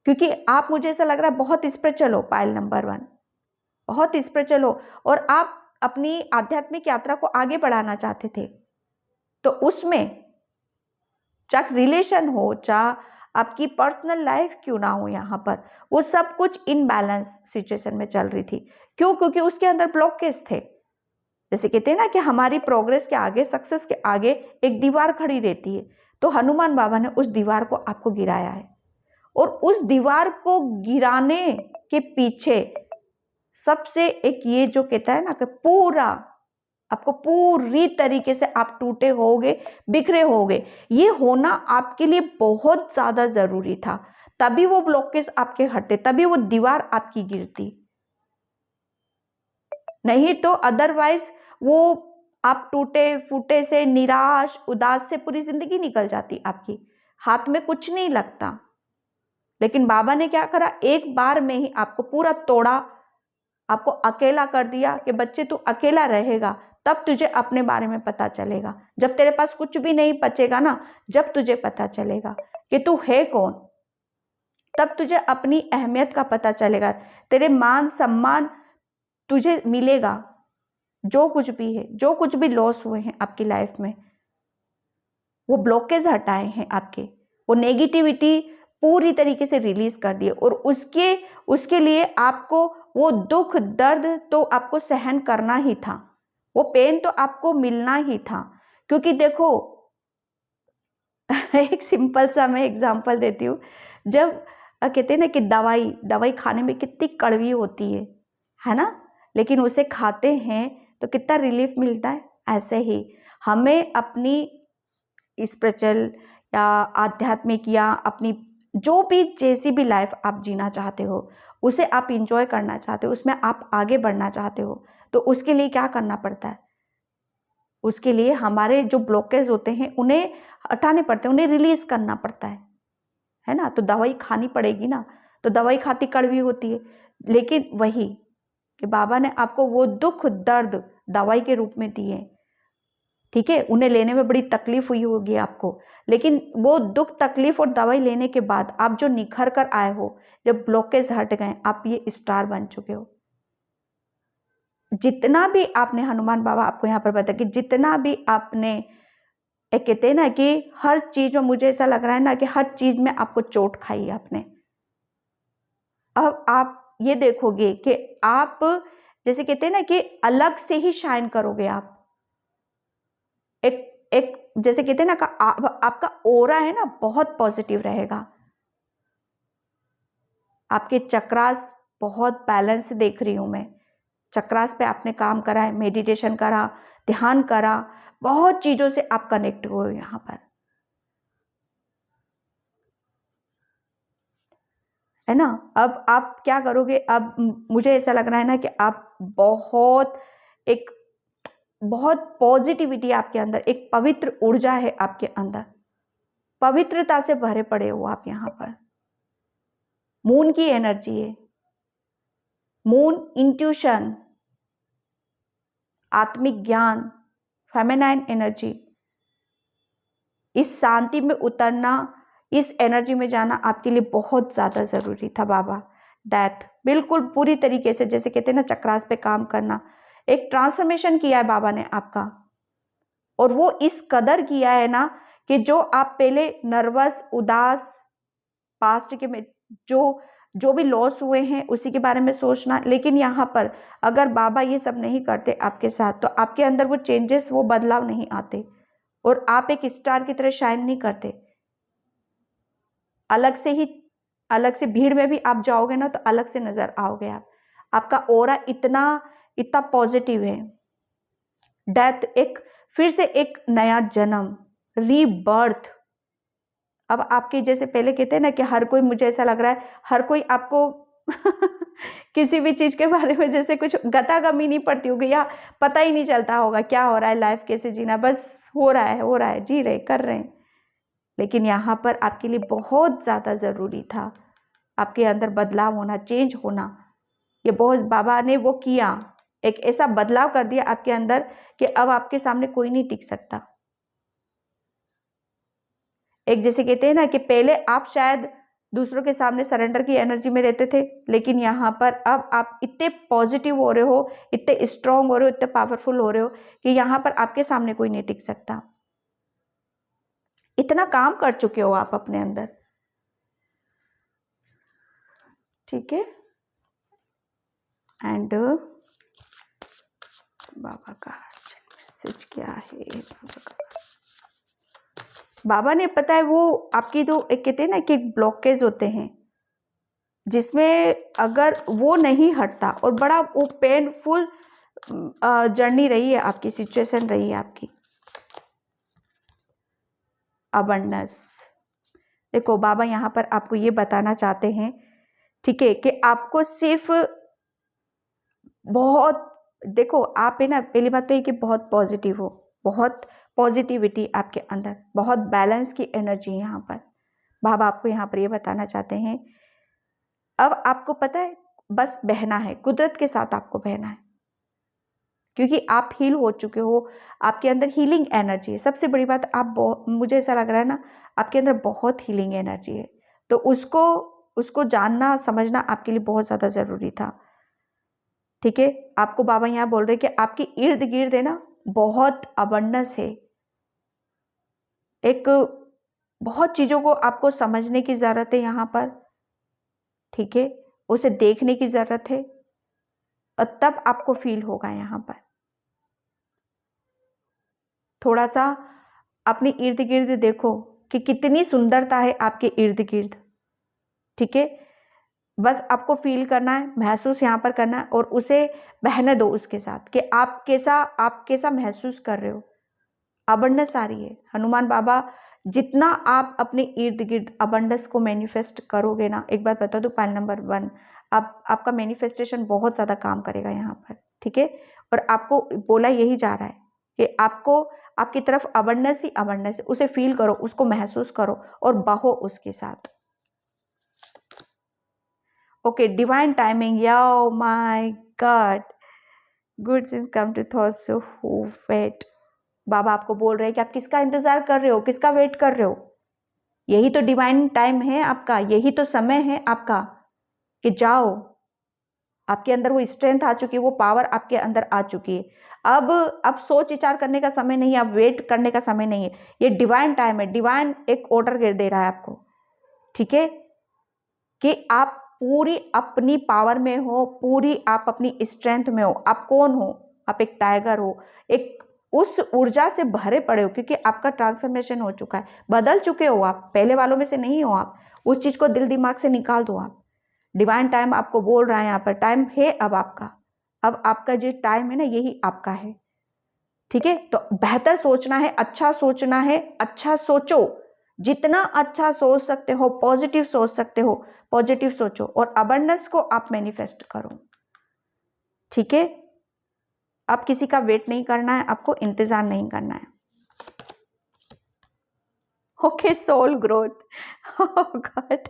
क्योंकि आप, मुझे ऐसा लग रहा है, बहुत स्पिरिचुअल हो, पाइल नंबर 1, बहुत स्पिरिचुअल हो, और आप अपनी आध्यात्मिक यात्रा को आगे बढ़ाना चाहते थे। तो उसमें चाहे रिलेशन हो, चाहे आपकी पर्सनल लाइफ क्यों ना हो, यहाँ पर वो सब कुछ इनबैलेंस सिचुएशन में चल रही थी। क्यों? क्योंकि उसके अंदर ब्लॉकेज थे। जैसे कहते हैं ना कि हमारी प्रोग्रेस के आगे, सक्सेस के आगे एक दीवार खड़ी रहती है, तो हनुमान बाबा ने उस दीवार को आपको गिराया है। और उस दीवार को गिराने के पीछे सबसे एक ये जो कहता है ना कि पूरा आपको पूरी तरीके से आप टूटे होगे, बिखरे होगे, ये होना आपके लिए बहुत ज्यादा जरूरी था। तभी वो ब्लॉकेज आपके हटते, तभी वो दीवार आपकी गिरती, नहीं तो अदरवाइज वो आप टूटे फूटे से, निराश, उदास से पूरी जिंदगी निकल जाती आपकी, हाथ में कुछ नहीं लगता। लेकिन बाबा ने क्या करा, एक बार में ही आपको पूरा तोड़ा, आपको अकेला कर दिया कि बच्चे तू अकेला रहेगा, तब तुझे अपने बारे में पता चलेगा। जब तेरे पास कुछ भी नहीं बचेगा ना, जब तुझे पता चलेगा कि तू है कौन, तब तुझे अपनी अहमियत का पता चलेगा, तेरे मान सम्मान तुझे मिलेगा। जो कुछ भी है, जो कुछ भी लॉस हुए हैं आपकी लाइफ में, वो ब्लॉकेज हटाए हैं आपके, वो नेगेटिविटी पूरी तरीके से रिलीज कर दिए। और उसके लिए आपको वो दुख दर्द तो आपको सहन करना ही था, वो पेन तो आपको मिलना ही था। क्योंकि देखो एक सिंपल सा मैं एग्जांपल देती हूँ। जब कहते हैं ना कि दवाई खाने में कितनी कड़वी होती है ना, लेकिन उसे खाते हैं तो कितना रिलीफ मिलता है। ऐसे ही हमें अपनी स्पिरिचुअल या आध्यात्मिक या अपनी जो भी जैसी भी लाइफ आप जीना चाहते हो, उसे आप इंजॉय करना चाहते हो, उसमें आप आगे बढ़ना चाहते हो, तो उसके लिए क्या करना पड़ता है? उसके लिए हमारे जो ब्लॉकेज होते हैं उन्हें हटाने पड़ते हैं, उन्हें रिलीज करना पड़ता है ना। तो दवाई खानी पड़ेगी ना, तो दवाई खाती कड़वी होती है, लेकिन वही कि बाबा ने आपको वो दुख दर्द दवाई के रूप में दिए, ठीक है। उन्हें लेने में बड़ी तकलीफ हुई होगी आपको, लेकिन वो दुख तकलीफ और दवाई लेने के बाद आप जो निखर कर आए हो, जब ब्लॉकेज हट गए, आप ये स्टार बन चुके हो। जितना भी आपने, हनुमान बाबा आपको यहाँ पर बताया कि जितना भी आपने, एक कहते हैं ना कि हर चीज में, मुझे ऐसा लग रहा है ना कि हर चीज में आपको चोट खाई आपने। अब आप ये देखोगे कि आप, जैसे कहते हैं ना कि अलग से ही शाइन करोगे आप। एक एक जैसे कहते हैं ना आपका ऑरा है ना, बहुत पॉजिटिव रहेगा। आपके चक्रास बहुत बैलेंस देख रही हूं मैं। चक्रास पे आपने काम करा है, मेडिटेशन करा, ध्यान करा, बहुत चीजों से आप कनेक्ट हुए यहां पर, है ना। अब आप क्या करोगे? अब मुझे ऐसा लग रहा है ना कि आप एक बहुत पॉजिटिविटी आपके अंदर, एक पवित्र ऊर्जा है आपके अंदर, पवित्रता से भरे पड़े हो आप यहां पर। मून की एनर्जी है, मून इंट्यूशन, आत्मिक ज्ञान, फेमिनाइन एनर्जी, इस शांति में उतरना, इस एनर्जी में जाना आपके लिए बहुत ज्यादा जरूरी था बाबा। डेथ बिल्कुल पूरी तरीके से, जैसे कहते हैं ना चक्रास पे काम करना, एक ट्रांसफॉर्मेशन किया है बाबा ने आपका। और वो इस कदर किया है ना कि जो आप पहले नर्वस, उदास, पास्ट के में जो जो भी लॉस हुए हैं उसी के बारे में सोचना, लेकिन यहाँ पर अगर बाबा ये सब नहीं करते आपके साथ, तो आपके अंदर वो चेंजेस, वो बदलाव नहीं आते, और आप एक स्टार की तरह शाइन नहीं करते। अलग से भीड़ में भी आप जाओगे ना तो अलग से नजर आओगे आप। आपका ऑरा इतना इतना पॉजिटिव है। डेथ एक, फिर से एक नया जन्म, रीबर्थ। अब आपके जैसे पहले कहते हैं ना कि हर कोई, मुझे ऐसा लग रहा है हर कोई आपको किसी भी चीज के बारे में जैसे कुछ गतागमी नहीं पड़ती होगी, या पता ही नहीं चलता होगा क्या हो रहा है, लाइफ कैसे जीना, बस हो रहा है, जी रहे, कर रहे हैं। लेकिन यहाँ पर आपके लिए बहुत ज्यादा जरूरी था आपके अंदर बदलाव होना, चेंज होना। ये बहुत बाबा ने वो किया, एक ऐसा बदलाव कर दिया आपके अंदर कि अब आपके सामने कोई नहीं टिक सकता। एक जैसे कहते हैं ना कि पहले आप शायद दूसरों के सामने सरेंडर की एनर्जी में रहते थे, लेकिन यहाँ पर अब आप इतने पॉजिटिव हो रहे हो, इतने स्ट्रांग हो रहे हो, इतने पावरफुल हो रहे हो कि यहाँ पर आपके सामने कोई नहीं टिक सकता। इतना काम कर चुके हो आप अपने अंदर, ठीक है। एंड बाबा का मैसेज क्या है? बाबा ने, पता है वो आपकी जो एक कहते हैं ना कि ब्लॉकेज होते हैं, जिसमें अगर वो नहीं हटता, और बड़ा वो पेनफुल जर्नी रही है आपकी, सिचुएशन रही है आपकी। अबंडेंस, देखो बाबा यहाँ पर आपको ये बताना चाहते हैं, ठीक है, कि आपको सिर्फ बहुत, देखो आप है ना, पहली बात तो ये कि बहुत पॉजिटिव हो, बहुत पॉजिटिविटी आपके अंदर, बहुत बैलेंस की एनर्जी है यहाँ पर। बाबा आपको यहाँ पर ये बताना चाहते हैं, अब आपको पता है बस बहना है, कुदरत के साथ आपको बहना है, क्योंकि आप हील हो चुके हो, आपके अंदर हीलिंग एनर्जी है। सबसे बड़ी बात, आप मुझे ऐसा लग रहा है ना आपके अंदर बहुत हीलिंग एनर्जी है, तो उसको जानना समझना आपके लिए बहुत ज़्यादा ज़रूरी था, ठीक है। आपको बाबा यहाँ बोल रहे कि आपके इर्द गिर्द है ना बहुत अबंडेंस है, एक बहुत चीज़ों को आपको समझने की ज़रूरत है यहाँ पर, ठीक है, उसे देखने की ज़रूरत है, और तब आपको फील होगा यहाँ पर। थोड़ा सा अपने इर्द गिर्द देखो कि कितनी सुंदरता है आपके इर्द गिर्द, ठीक है। बस आपको फील करना है, महसूस यहाँ पर करना है और उसे बहने दो उसके साथ कि आप कैसा महसूस कर रहे हो। अबंडेंस आ रही है। हनुमान बाबा जितना आप अपने इर्द गिर्द अबंडेंस को मैनिफेस्ट करोगे ना, एक बात बता दो, पॉइंट नंबर 1, आपका मैनिफेस्टेशन बहुत ज़्यादा काम करेगा यहाँ पर, ठीक है। और आपको बोला यही जा रहा है कि आपको आपकी तरफ अबंडेंस ही अबंडेंस, उसे फील करो, उसको महसूस करो और बहो उसके साथ। Okay, divine timing, yo my God, good things come to those who wait. बाबा आपको बोल रहे हैं कि आप किसका इंतजार कर रहे हो, किसका वेट कर रहे हो। यही तो डिवाइन टाइम है आपका, यही तो समय है आपका कि जाओ। आपके अंदर वो स्ट्रेंथ आ चुकी है, वो पावर आपके अंदर आ चुकी है। अब सोच विचार करने का समय नहीं है, अब वेट करने का समय नहीं है। ये डिवाइन टाइम है। डिवाइन एक ऑर्डर दे रहा है आपको, ठीक है, कि आप पूरी अपनी पावर में हो, पूरी आप अपनी स्ट्रेंथ में हो। आप कौन हो? आप एक टाइगर हो, एक उस ऊर्जा से भरे पड़े हो, क्योंकि आपका ट्रांसफॉर्मेशन हो चुका है, बदल चुके हो आप, पहले वालों में से नहीं हो आप। उस चीज को दिल दिमाग से निकाल दो आप। डिवाइन टाइम आपको बोल रहा है यहाँ पर, टाइम है अब आपका। अब आपका जो टाइम है ना, यही आपका है, ठीक है। तो बेहतर सोचना है, अच्छा सोचना है, अच्छा सोचो, जितना अच्छा सोच सकते हो, पॉजिटिव सोच सकते हो, पॉजिटिव सोचो और अबंडेंस को आप मैनिफेस्ट करो, ठीक है। अब किसी का वेट नहीं करना है, आपको इंतजार नहीं करना है। Okay, soul growth. God,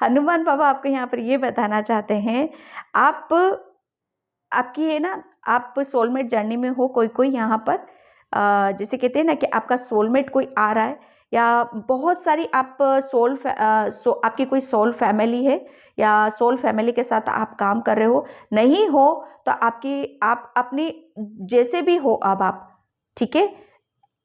Hanuman बाबा आपको यहाँ पर ये बताना चाहते हैं, आपकी है ना, आप सोलमेट जर्नी में हो। कोई यहाँ पर जैसे कहते हैं ना कि आपका सोलमेट कोई आ रहा है, या बहुत सारी आप आपकी कोई सोल फैमिली है, या सोल फैमिली के साथ आप काम कर रहे हो। नहीं हो तो आप अपनी जैसे भी हो, अब आप, ठीक है,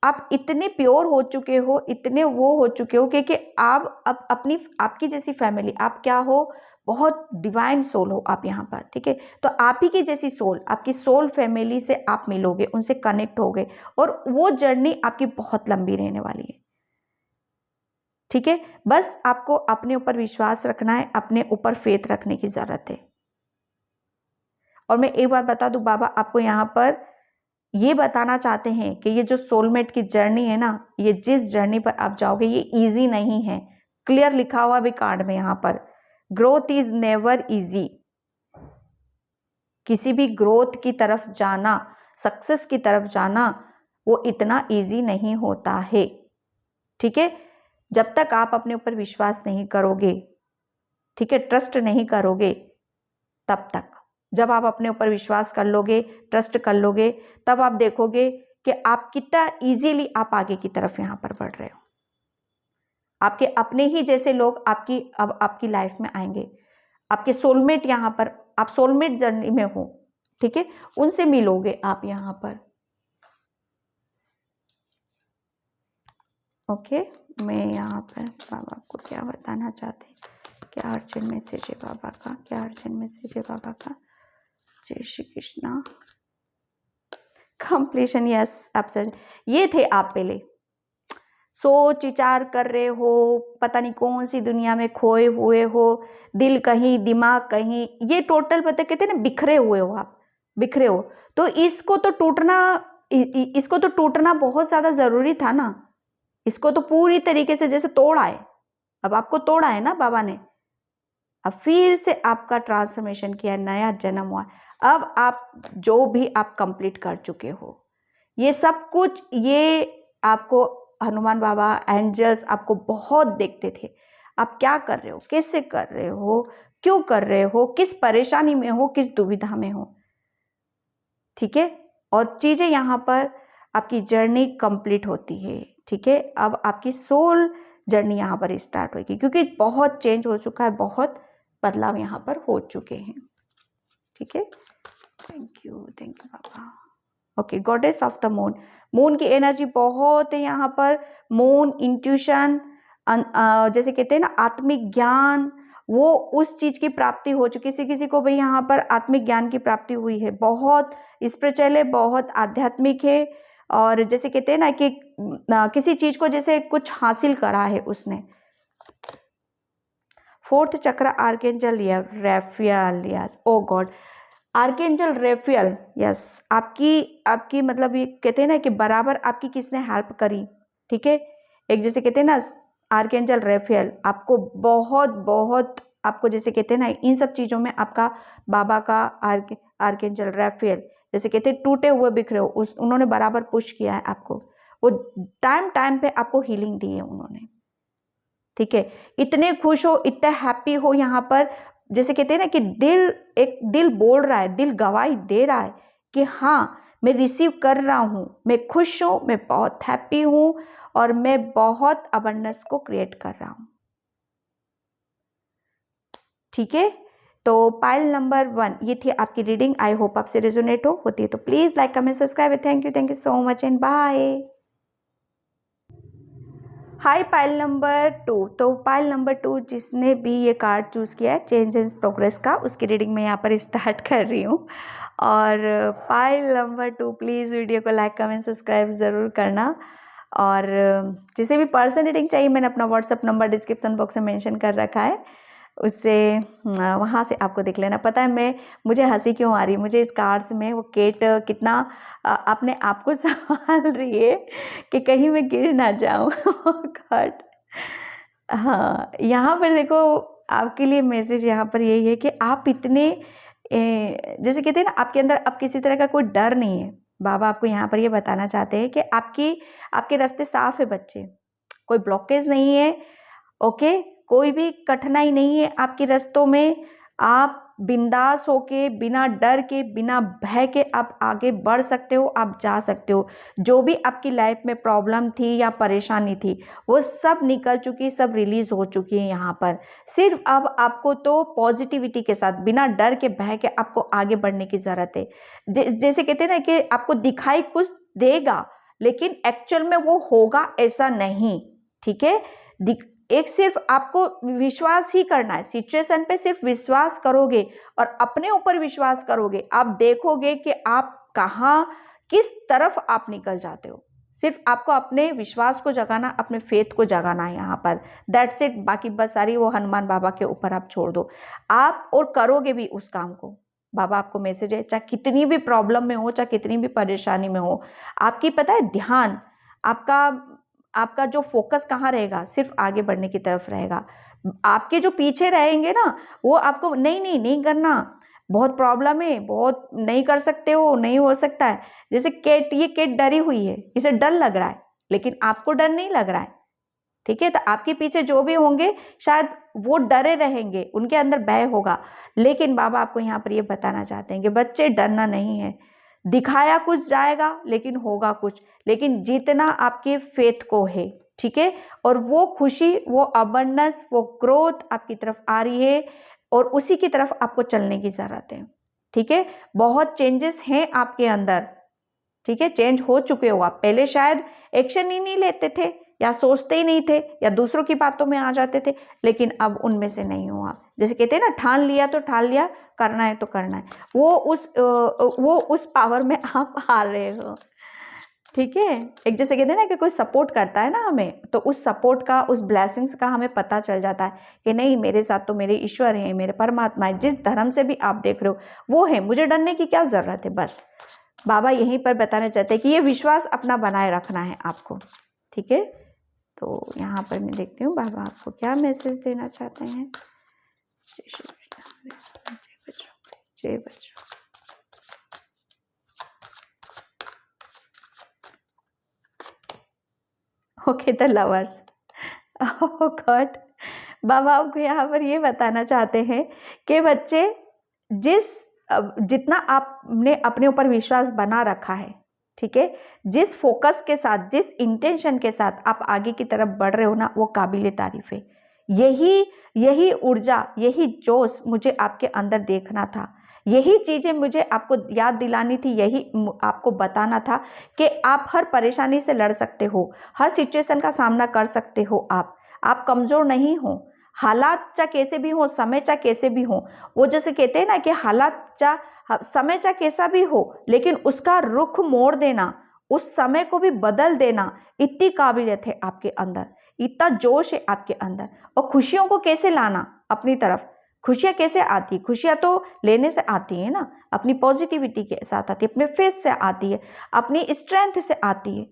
आप इतने प्योर हो चुके हो, इतने वो हो चुके हो कि आप अब अपनी आपकी जैसी फैमिली, आप क्या हो, बहुत डिवाइन सोल हो आप यहाँ पर, ठीक है। तो आप ही की जैसी सोल, आपकी सोल फैमिली से आप मिलोगे, उनसे कनेक्ट होगे और वो जर्नी आपकी बहुत लंबी रहने वाली है, ठीक है। बस आपको अपने ऊपर विश्वास रखना है, अपने ऊपर फेथ रखने की जरूरत है। और मैं एक बात बता दूं, बाबा आपको यहाँ पर ये बताना चाहते हैं कि ये जो सोलमेट की जर्नी है ना, ये जिस जर्नी पर आप जाओगे, ये इजी नहीं है। क्लियर लिखा हुआ भी कार्ड में यहाँ पर, ग्रोथ इज नेवर इजी। किसी भी ग्रोथ की तरफ जाना, सक्सेस की तरफ जाना, वो इतना इजी नहीं होता है, ठीक है। जब तक आप अपने ऊपर विश्वास नहीं करोगे, ठीक है, ट्रस्ट नहीं करोगे, तब तक, जब आप अपने ऊपर विश्वास कर लोगे, ट्रस्ट कर लोगे, तब आप देखोगे कि आप कितना इजीली आप आगे की तरफ यहाँ पर बढ़ रहे हो। आपके अपने ही जैसे लोग अब आपकी लाइफ में आएंगे, आपके सोलमेट यहाँ पर, आप सोलमेट जर्नी में हो, ठीक है, उनसे मिलोगे आप यहाँ पर। ओके, मैं यहाँ पर बाबा को क्या बताना चाहते हैं, क्या अर्जेंट मैसेज है बाबा का, क्या अर्जेंट मैसेज है बाबा का। जय Shri Krishna. Completion, yes absolute. ये थे आप पहले सोच विचार कर रहे हो, पता नहीं कौन सी दुनिया में खोए हुए हो, दिल कहीं दिमाग कहीं, ये टोटल पता कहते हैं ना, बिखरे हुए हो आप, बिखरे हो। तो इसको तो टूटना बहुत ज्यादा जरूरी था ना। इसको तो पूरी तरीके से जैसे तोड़ा है, अब आपको तोड़ा है ना बाबा ने, अब फिर से आपका ट्रांसफॉर्मेशन किया, नया जन्म हुआ। अब आप जो भी आप कंप्लीट कर चुके हो, ये सब कुछ, ये आपको हनुमान बाबा, एंजल्स आपको बहुत देखते थे। आप क्या कर रहे हो, कैसे कर रहे हो, क्यों कर रहे हो, किस परेशानी में हो, किस दुविधा में हो, ठीक है। और चीजें यहाँ पर आपकी जर्नी कंप्लीट होती है, ठीक है। अब आपकी सोल जर्नी यहाँ पर स्टार्ट होगी, क्योंकि बहुत चेंज हो चुका है, बहुत बदलाव यहाँ पर हो चुके हैं, ठीक है। Thank you Baba. Okay, goddess of the moon, moon की एनर्जी बहुत है यहाँ पर। मून इंट्यूशन, जैसे कहते हैं ना आत्मिक ज्ञान, वो उस चीज की प्राप्ति हो चुकी है। किसी को भी यहाँ पर आत्मिक ज्ञान की प्राप्ति हुई है, बहुत स्पिरिचुअल है, बहुत आध्यात्मिक है। और जैसे कहते हैं ना कि किसी चीज को जैसे कुछ हासिल करा है उसने, फोर्थ चक्र आर्केंजल रेफियल, यस, ओ गॉड, आर्केंजल रेफियल, यस। आपकी मतलब ये कहते हैं ना कि बराबर आपकी किसने हेल्प करी, ठीक है। एक जैसे कहते हैं ना आर्केंजल रेफियल, आपको बहुत बहुत आपको जैसे कहते हैं ना इन सब चीज़ों में आपका बाबा का आर्केंजल रेफियल, जैसे कहते हैं टूटे हुए बिखरे हो, उन्होंने बराबर पुश किया है आपको, वो टाइम टाइम पे आपको हीलिंग दी है उन्होंने, ठीक है। इतने खुश हो, इतने हैप्पी हो यहाँ पर, जैसे कहते हैं ना कि दिल बोल रहा है, दिल गवाही दे रहा है कि हाँ मैं रिसीव कर रहा हूँ, मैं खुश हूँ, मैं बहुत हैप्पी हूँ और मैं बहुत अबंडेंस को क्रिएट कर रहा हूँ, ठीक है। तो पाइल नंबर 1 ये थी आपकी रीडिंग। आई होप आपसे रेजोनेट होती है तो please like comment subscribe. Thank you so much and bye. Hi pile number 2। तो पाइल नंबर 2 जिसने भी ये कार्ड चूज़ किया है चेंज एंड प्रोग्रेस का, उसकी रीडिंग मैं यहाँ पर स्टार्ट कर रही हूँ। और पाइल नंबर 2 प्लीज़ वीडियो को लाइक कमेंट सब्सक्राइब ज़रूर करना। और जिसे भी पर्सन रीडिंग चाहिए मैंने अपना व्हाट्सअप नंबर डिस्क्रिप्शन बॉक्स में मेंशन कर रखा है, उससे वहाँ से आपको देख लेना। पता है मुझे हंसी क्यों आ रही है, मुझे इस कार्ड्स में वो केट कितना अपने आप को संभाल रही है कि कहीं मैं गिर ना जाऊँ। गॉड, हाँ यहाँ पर देखो आपके लिए मैसेज यहाँ पर यही है कि आप इतने जैसे कहते हैं ना आपके अंदर अब किसी तरह का कोई डर नहीं है। बाबा आपको यहाँ पर ये बताना चाहते हैं कि आपके रास्ते साफ है बच्चे, कोई ब्लॉकेज नहीं है, ओके, कोई भी कठिनाई नहीं है आपके रास्तों में। आप बिंदास होके बिना डर के बिना भय के आप आगे बढ़ सकते हो, आप जा सकते हो। जो भी आपकी लाइफ में प्रॉब्लम थी या परेशानी थी वो सब निकल चुकी, सब रिलीज हो चुकी है यहाँ पर। सिर्फ अब आपको तो पॉजिटिविटी के साथ बिना डर के भय के आपको आगे बढ़ने की ज़रूरत है। जैसे कहते हैं ना कि आपको दिखाई कुछ देगा लेकिन एक्चुअल में वो होगा ऐसा नहीं, ठीक है। एक सिर्फ आपको विश्वास ही करना है, सिचुएशन पे सिर्फ विश्वास करोगे और अपने ऊपर विश्वास करोगे, आप देखोगे कि आप कहाँ किस तरफ आप निकल जाते हो। सिर्फ आपको अपने विश्वास को जगाना, अपने फेथ को जगाना है यहाँ पर, दैट्स इट। बाकी बस सारी वो हनुमान बाबा के ऊपर आप छोड़ दो, आप और करोगे भी उस काम को। बाबा आपको मैसेज है, चाहे कितनी भी प्रॉब्लम में हो, चाहे कितनी भी परेशानी में हो, आपकी पता है ध्यान आपका जो फोकस कहाँ रहेगा, सिर्फ आगे बढ़ने की तरफ रहेगा। आपके जो पीछे रहेंगे ना वो आपको नहीं करना, बहुत प्रॉब्लम है, बहुत नहीं कर सकते हो, नहीं हो सकता है। जैसे ये केट डरी हुई है, इसे डर लग रहा है लेकिन आपको डर नहीं लग रहा है, ठीक है। तो आपके पीछे जो भी होंगे शायद वो डरे रहेंगे, उनके अंदर भय होगा, लेकिन बाबा आपको यहाँ पर ये बताना चाहते हैं कि बच्चे डरना नहीं है। दिखाया कुछ जाएगा लेकिन होगा कुछ, लेकिन जीतना आपके फेथ को है, ठीक है। और वो खुशी, वो अबंडेंस, वो ग्रोथ आपकी तरफ आ रही है और उसी की तरफ आपको चलने की जरूरत है, ठीक है। बहुत चेंजेस हैं आपके अंदर, ठीक है। चेंज हो चुके हो आप, पहले शायद एक्शन ही नहीं लेते थे या सोचते ही नहीं थे या दूसरों की बातों में आ जाते थे, लेकिन अब उनमें से नहीं हो आप। जैसे कहते हैं ना ठान लिया तो ठान लिया, करना है तो करना है, वो उस पावर में आप आ रहे हो, ठीक है। एक जैसे कहते हैं ना कि कोई सपोर्ट करता है ना हमें, तो उस सपोर्ट का, उस ब्लेसिंग्स का हमें पता चल जाता है कि नहीं मेरे साथ तो मेरे ईश्वर हैं, मेरे परमात्मा है, जिस धर्म से भी आप देख रहे हो वो है, मुझे डरने की क्या जरूरत है। बस बाबा यहीं पर बताना चाहते हैं कि ये विश्वास अपना बनाए रखना है आपको, ठीक है। तो यहाँ पर मैं देखती हूँ बाबा आपको क्या मैसेज देना चाहते हैं। जय श्री कृष्ण, जय बजरंग, जय Bajrang. Okay the lovers, oh God, बाबा आपको यहाँ पर ये बताना चाहते हैं कि बच्चे जितना आपने अपने ऊपर विश्वास बना रखा है, ठीक है, जिस फोकस के साथ, जिस इंटेंशन के साथ आप आगे की तरफ बढ़ रहे हो ना, वो काबिले तारीफ है। यही ऊर्जा, यही जोश मुझे आपके अंदर देखना था, यही चीजें मुझे आपको याद दिलानी थी, यही आपको बताना था कि आप हर परेशानी से लड़ सकते हो, हर सिचुएशन का सामना कर सकते हो। आप कमजोर नहीं हो। हालात चाहे कैसे भी हो, समय चाहे कैसे भी हो, वो जैसे कहते हैं ना कि हालात चाहे समय चाहे कैसा भी हो, लेकिन उसका रुख मोड़ देना, उस समय को भी बदल देना, इतनी काबिलियत है आपके अंदर, इतना जोश है आपके अंदर। और खुशियों को कैसे लाना अपनी तरफ, खुशियाँ कैसे आती, खुशियाँ तो लेने से आती है ना, अपनी पॉजिटिविटी के साथ आती है, अपने फेस से आती है, अपनी स्ट्रेंथ से आती है।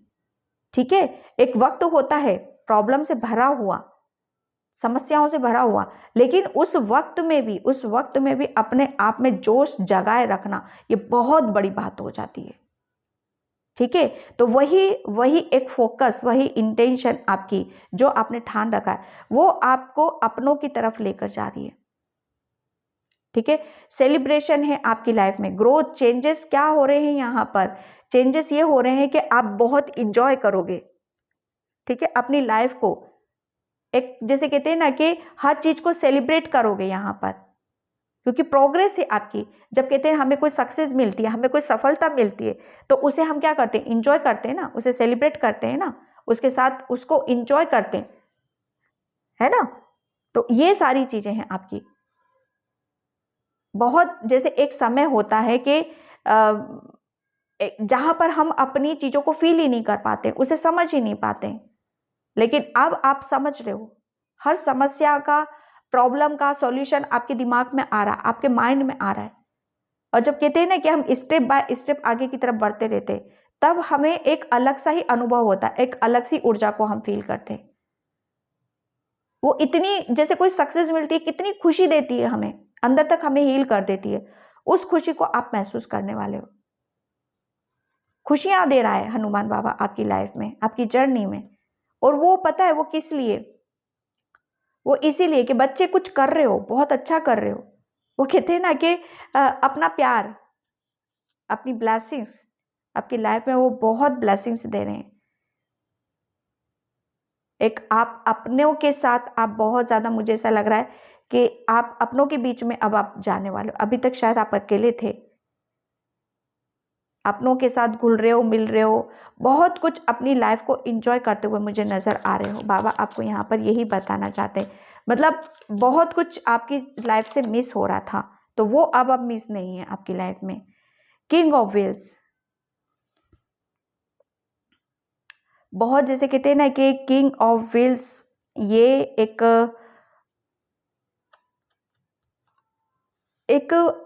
ठीक है, एक वक्त होता है प्रॉब्लम से भरा हुआ, समस्याओं से भरा हुआ, लेकिन उस वक्त में भी अपने आप में जोश जगाए रखना, ये बहुत बड़ी बात हो जाती है। ठीक है, तो वही एक फोकस, वही इंटेंशन आपकी जो आपने ठान रखा है, वो आपको अपनों की तरफ लेकर जा रही है। ठीक है, सेलिब्रेशन है आपकी लाइफ में, ग्रोथ, चेंजेस क्या हो रहे हैं यहाँ पर, चेंजेस ये हो रहे हैं कि आप बहुत इंजॉय करोगे। ठीक है, अपनी लाइफ को एक जैसे कहते हैं ना कि हर चीज को सेलिब्रेट करोगे यहाँ पर, क्योंकि प्रोग्रेस है आपकी। जब कहते हैं हमें कोई सक्सेस मिलती है, हमें कोई सफलता मिलती है, तो उसे हम क्या करते हैं, इंजॉय करते हैं ना, उसे सेलिब्रेट करते हैं ना, उसके साथ उसको इंजॉय करते हैं, है ना। तो ये सारी चीजें हैं आपकी। बहुत जैसे एक समय होता है कि जहां पर हम अपनी चीजों को फील ही नहीं कर पाते, उसे समझ ही नहीं पाते, लेकिन अब आप समझ रहे हो। हर समस्या का, प्रॉब्लम का सॉल्यूशन आपके दिमाग में आ रहा है, आपके माइंड में आ रहा है। और जब कहते हैं ना कि हम स्टेप बाय स्टेप आगे की तरफ बढ़ते रहते हैं, तब हमें एक अलग सा ही अनुभव होता है, एक अलग सी ऊर्जा को हम फील करते हैं। वो इतनी, जैसे कोई सक्सेस मिलती है, कितनी खुशी देती है हमें, अंदर तक हमें हील कर देती है। उस खुशी को आप महसूस करने वाले हो। खुशियां दे रहा है हनुमान बाबा आपकी लाइफ में, आपकी जर्नी में। और वो पता है वो किस लिए, वो इसीलिए कि बच्चे कुछ कर रहे हो, बहुत अच्छा कर रहे हो। वो कहते हैं ना कि अपना प्यार, अपनी ब्लेसिंग्स आपकी लाइफ में, वो बहुत ब्लेसिंग्स दे रहे हैं। एक आप अपनों के साथ आप बहुत ज्यादा, मुझे ऐसा लग रहा है कि आप अपनों के बीच में अब आप जाने वाले हो। अभी तक शायद आप अकेले थे, अपनों के साथ घुल रहे हो, मिल रहे हो, बहुत कुछ अपनी लाइफ को एंजॉय करते हुए मुझे नजर आ रहे हो। बाबा आपको यहाँ पर यही बताना चाहते हैं, मतलब बहुत कुछ आपकी लाइफ से मिस हो रहा था, तो वो अब मिस नहीं है आपकी लाइफ में। किंग ऑफ व्हील्स, बहुत जैसे कहते हैं ना कि किंग ऑफ व्हील्स, ये एक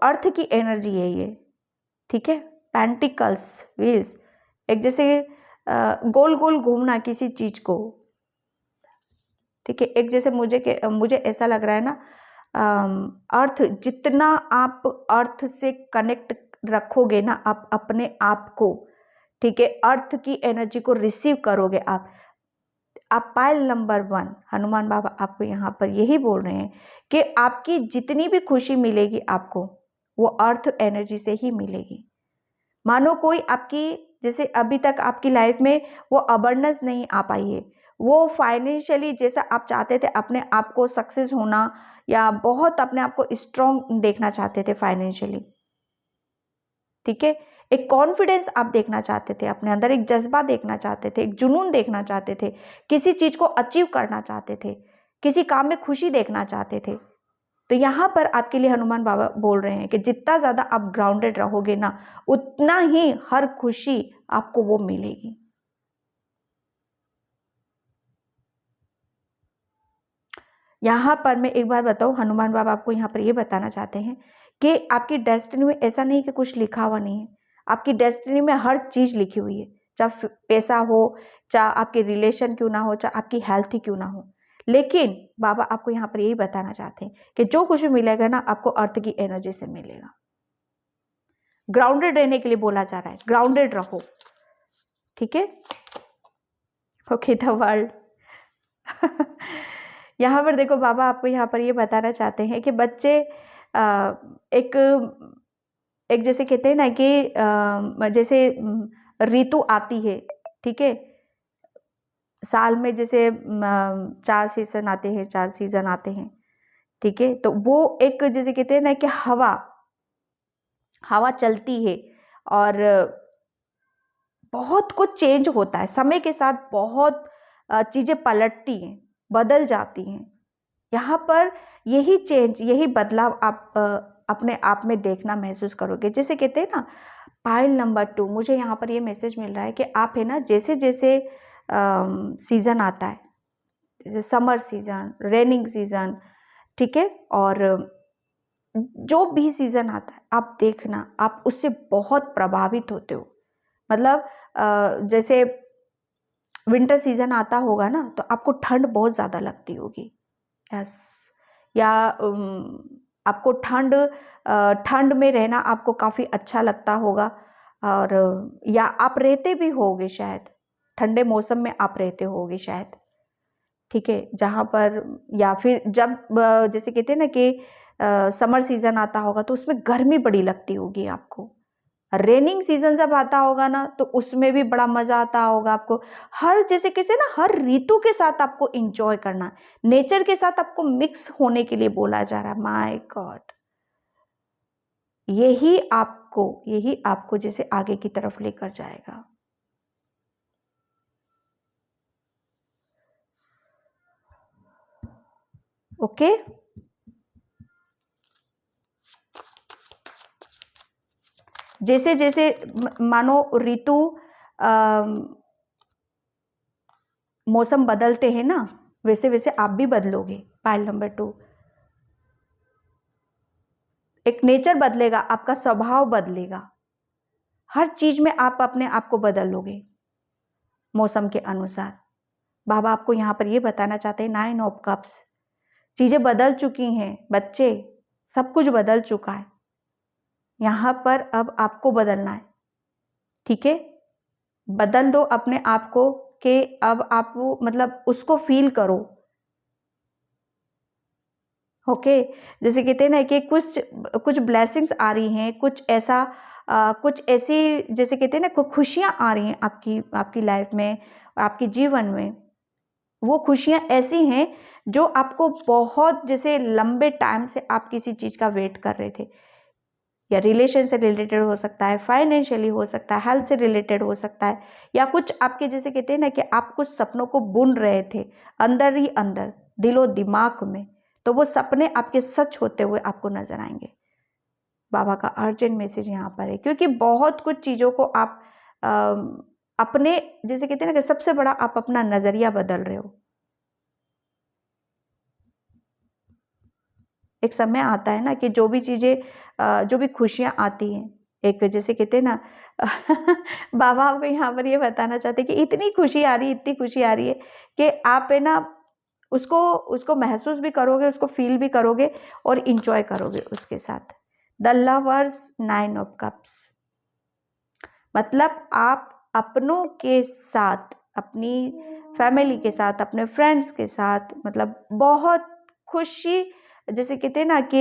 अर्थ की एनर्जी है ये। ठीक है, पेंटिकल्स, व्हील्स, एक जैसे गोल गोल घूमना किसी चीज को। ठीक है, एक जैसे मुझे ऐसा लग रहा है ना, अर्थ, जितना आप अर्थ से कनेक्ट रखोगे ना आप अपने आप को, ठीक है, अर्थ की एनर्जी को रिसीव करोगे आप पायल नंबर 1, हनुमान बाबा आपको यहाँ पर यही बोल रहे हैं कि आपकी जितनी भी खुशी मिलेगी आपको, वो अर्थ एनर्जी से ही मिलेगी। मानो कोई आपकी, जैसे अभी तक आपकी लाइफ में वो अबंडेंस नहीं आ पाई है, वो फाइनेंशियली जैसा आप चाहते थे अपने आप को सक्सेस होना, या बहुत अपने आप को स्ट्रॉन्ग देखना चाहते थे फाइनेंशियली। ठीक है, एक कॉन्फिडेंस आप देखना चाहते थे अपने अंदर, एक जज्बा देखना चाहते थे, एक जुनून देखना चाहते थे, किसी चीज को अचीव करना चाहते थे, किसी काम में खुशी देखना चाहते थे। तो यहाँ पर आपके लिए हनुमान बाबा बोल रहे हैं कि जितना ज्यादा आप ग्राउंडेड रहोगे ना, उतना ही हर खुशी आपको वो मिलेगी। यहाँ पर मैं एक बात बताऊं, हनुमान बाबा आपको यहाँ पर ये बताना चाहते हैं कि आपकी डेस्टिनी में ऐसा नहीं कि कुछ लिखा हुआ नहीं है, आपकी डेस्टिनी में हर चीज लिखी हुई है। चाहे पैसा हो, चाहे आपके रिलेशन क्यों ना हो, चाहे आपकी हेल्थ ही क्यों ना हो, लेकिन बाबा आपको यहाँ पर यही बताना चाहते हैं कि जो कुछ भी मिलेगा ना, आपको अर्थ की एनर्जी से मिलेगा। ग्राउंडेड रहने के लिए बोला जा रहा है, ग्राउंडेड रहो। ठीक है, ओके द वर्ल्ड। यहाँ पर देखो, बाबा आपको यहाँ पर ये बताना चाहते हैं कि बच्चे एक एक जैसे कहते हैं ना कि जैसे ऋतु आती है, ठीक है, साल में जैसे 4 सीजन आते हैं, 4 सीजन आते हैं। ठीक है, तो वो एक जैसे कहते हैं ना कि हवा चलती है, और बहुत कुछ चेंज होता है समय के साथ, बहुत चीजें पलटती हैं, बदल जाती हैं। यहाँ पर यही चेंज, यही बदलाव आप अपने आप में देखना, महसूस करोगे। जैसे कहते हैं ना, पाइल नंबर 2, मुझे यहाँ पर ये मैसेज मिल रहा है कि आप है ना, जैसे जैसे सीजन आता है, समर सीजन, रेनिंग सीजन, ठीक है। और जो भी सीजन आता है आप देखना, आप उससे बहुत प्रभावित होते हो। मतलब जैसे विंटर सीजन आता होगा ना, तो आपको ठंड बहुत ज़्यादा लगती होगी। यस। या आपको ठंड में रहना आपको काफ़ी अच्छा लगता होगा। और या आप रहते भी होगे शायद, ठंडे मौसम में आप रहते होगे शायद, ठीक है। जहाँ पर, या फिर जब जैसे कहते हैं ना कि समर सीजन आता होगा तो उसमें गर्मी बड़ी लगती होगी आपको। रेनिंग सीजन जब आता होगा ना, तो उसमें भी बड़ा मजा आता होगा आपको। हर जैसे कैसे ना, हर ऋतु के साथ आपको एंजॉय करना, नेचर के साथ आपको मिक्स होने के लिए बोला जा रहा है। माय गॉड, यही आपको जैसे आगे की तरफ लेकर जाएगा। ओके। जैसे जैसे मानो ऋतु मौसम बदलते हैं ना, वैसे वैसे आप भी बदलोगे। पाइल नंबर 2, एक नेचर बदलेगा, आपका स्वभाव बदलेगा, हर चीज में आप अपने आप को बदलोगे मौसम के अनुसार। बाबा आपको यहाँ पर ये बताना चाहते हैं, 9 ऑफ कप्स, चीजें बदल चुकी हैं बच्चे, सब कुछ बदल चुका है। यहाँ पर अब आपको बदलना है, ठीक है। बदल दो अपने आप को, कि अब आप वो मतलब उसको फील करो। ओके। जैसे कहते हैं ना कि कुछ कुछ ब्लेसिंग्स आ रही हैं, कुछ ऐसा कुछ ऐसी जैसे कहते हैं ना खुशियां आ रही हैं आपकी आपकी लाइफ में, आपके जीवन में। वो खुशियां ऐसी हैं जो आपको बहुत जैसे लंबे टाइम से आप किसी चीज का वेट कर रहे थे, या रिलेशन से रिलेटेड हो सकता है, फाइनेंशियली हो सकता है, हेल्थ से रिलेटेड हो सकता है, या कुछ आपके जैसे कहते हैं ना कि आप कुछ सपनों को बुन रहे थे अंदर ही अंदर, दिलो दिमाग में, तो वो सपने आपके सच होते हुए आपको नजर आएंगे। बाबा का अर्जेंट मैसेज यहाँ पर है, क्योंकि बहुत कुछ चीज़ों को आप अपने जैसे कहते हैं ना कि सबसे बड़ा आप अपना नजरिया बदल रहे हो। एक समय आता है ना कि जो भी चीज़ें जो भी खुशियाँ आती हैं, एक जैसे कहते हैं ना बाबा आपको यहाँ पर ये बताना चाहते हैं कि इतनी खुशी आ रही है, इतनी खुशी आ रही है कि आप है ना उसको उसको महसूस भी करोगे, उसको फील भी करोगे और इंजॉय करोगे उसके साथ। द लवर्स 9 ऑफ कप्स, मतलब आप अपनों के साथ, अपनी फैमिली के साथ, अपने फ्रेंड्स के साथ, मतलब बहुत खुशी जैसे कहते हैं ना कि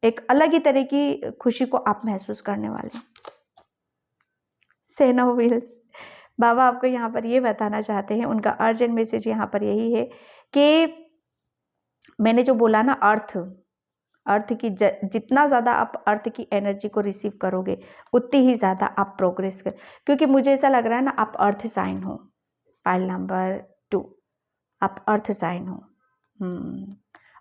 एक अलग ही तरह की खुशी को आप महसूस करने वाले हैं। सेना व्हील्स, बाबा आपको यहाँ पर ये बताना चाहते हैं, उनका अर्जेंट मैसेज यहाँ पर यही है कि मैंने जो बोला ना, अर्थ की जितना ज़्यादा आप अर्थ की एनर्जी को रिसीव करोगे, उतनी ही ज़्यादा आप प्रोग्रेस कर, क्योंकि मुझे ऐसा लग रहा है ना आप अर्थ साइन हो। पाइल नंबर 2, आप अर्थ साइन हो।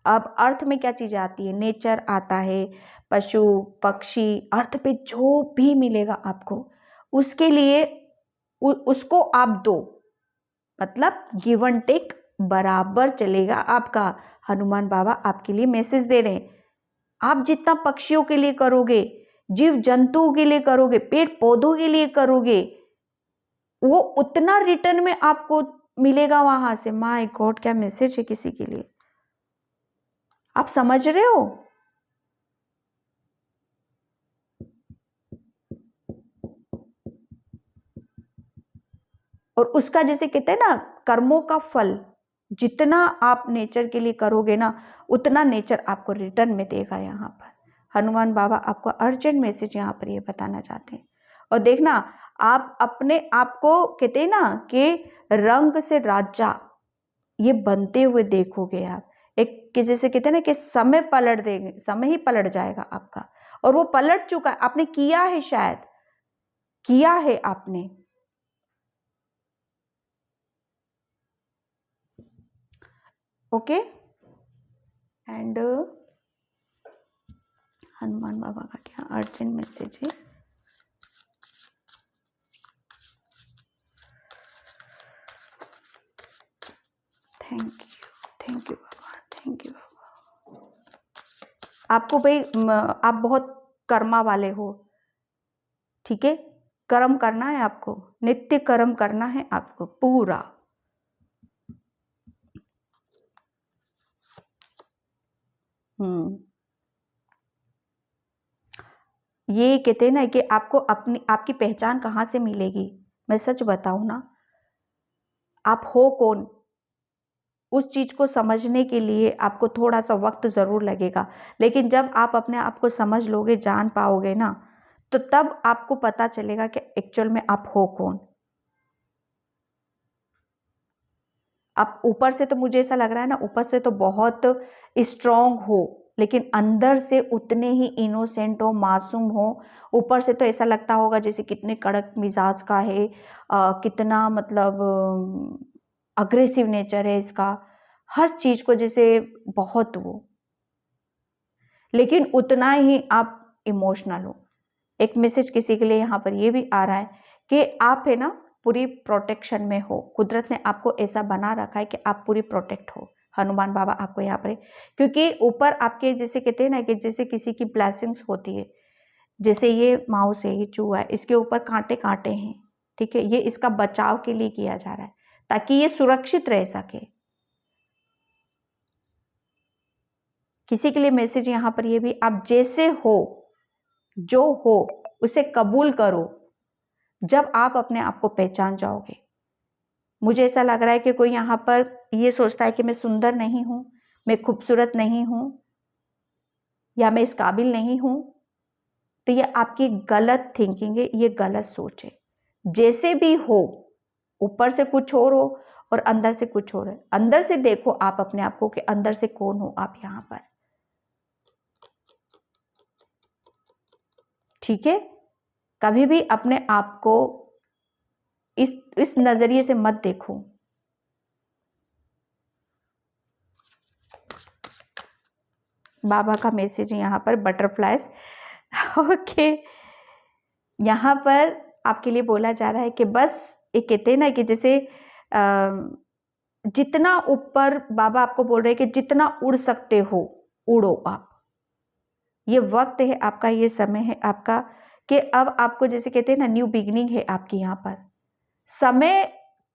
अब अर्थ में क्या चीज़ें आती है, नेचर आता है, पशु पक्षी, अर्थ पे जो भी मिलेगा आपको उसके लिए उसको आप दो, मतलब गिव एंड टेक बराबर चलेगा आपका। हनुमान बाबा आपके लिए मैसेज दे रहे हैं, आप जितना पक्षियों के लिए करोगे, जीव जंतुओं के लिए करोगे, पेड़ पौधों के लिए करोगे, वो उतना रिटर्न में आपको मिलेगा वहां से। माय गॉड, क्या मैसेज है किसी के लिए, आप समझ रहे हो। और उसका जैसे कहते हैं ना कर्मों का फल, जितना आप नेचर के लिए करोगे ना, उतना नेचर आपको रिटर्न में देगा। यहाँ पर हनुमान बाबा आपको अर्जेंट मैसेज यहाँ पर ये बताना चाहते हैं। और देखना, आप अपने आप को कहते हैं ना कि रंग से राजा ये बनते हुए देखोगे आप। एक कि जैसे कहते हैं ना कि समय पलट देंगे, समय ही पलट जाएगा आपका, और वो पलट चुका है, आपने किया है, शायद किया है आपने। ओके। एंड हनुमान बाबा का क्या अर्जेंट मैसेज है। Thank you. आपको भाई आप बहुत कर्मा वाले हो, ठीक है, कर्म करना है आपको, नित्य कर्म करना है आपको पूरा। ये कहते हैं ना कि आपको अपनी आपकी पहचान कहाँ से मिलेगी। मैं सच बताऊं ना, आप हो कौन, उस चीज को समझने के लिए आपको थोड़ा सा वक्त जरूर लगेगा, लेकिन जब आप अपने आप को समझ लोगे, जान पाओगे ना, तो तब आपको पता चलेगा कि एक्चुअल में आप हो कौन। आप ऊपर से तो मुझे ऐसा लग रहा है ना, ऊपर से तो बहुत स्ट्रांग हो, लेकिन अंदर से उतने ही इनोसेंट हो, मासूम हो। ऊपर से तो ऐसा लगता होगा जैसे कितने कड़क मिजाज का है, कितना मतलब अग्रेसिव नेचर है इसका, हर चीज को जैसे बहुत वो, लेकिन उतना ही आप इमोशनल हो। एक मैसेज किसी के लिए यहाँ पर ये भी आ रहा है कि आप है ना पूरी प्रोटेक्शन में हो, कुदरत ने आपको ऐसा बना रखा है कि आप पूरी प्रोटेक्ट हो। हनुमान बाबा आपको यहाँ पर, क्योंकि ऊपर आपके जैसे कहते हैं ना कि जैसे किसी की ब्लेसिंग्स होती है, जैसे ये माउस है, ये चूहा है, इसके ऊपर कांटे कांटे हैं, ठीक है, ये इसका बचाव के लिए किया जा रहा है ताकि ये सुरक्षित रह सके। किसी के लिए मैसेज यहाँ पर ये भी, आप जैसे हो, जो हो उसे कबूल करो। जब आप अपने आप को पहचान जाओगे, मुझे ऐसा लग रहा है कि कोई यहाँ पर ये सोचता है कि मैं सुंदर नहीं हूं, मैं खूबसूरत नहीं हूं, या मैं इस काबिल नहीं हूं, तो ये आपकी गलत थिंकिंग है, ये गलत सोच है। जैसे भी हो, ऊपर से कुछ और हो और अंदर से कुछ और है। अंदर से देखो आप अपने आप को कि अंदर से कौन हो आप यहाँ पर, ठीक है। कभी भी अपने आप को इस नजरिए से मत देखो। बाबा का मैसेज है यहाँ पर, बटरफ्लाइज। ओके, यहाँ पर आपके लिए बोला जा रहा है कि बस एक कहते हैं ना कि जैसे जितना ऊपर, बाबा आपको बोल रहे हैं कि जितना उड़ सकते हो उड़ो आप। ये वक्त है आपका, ये समय है आपका कि अब आपको जैसे कहते हैं ना न्यू बिगिनिंग है आपकी यहाँ पर। समय,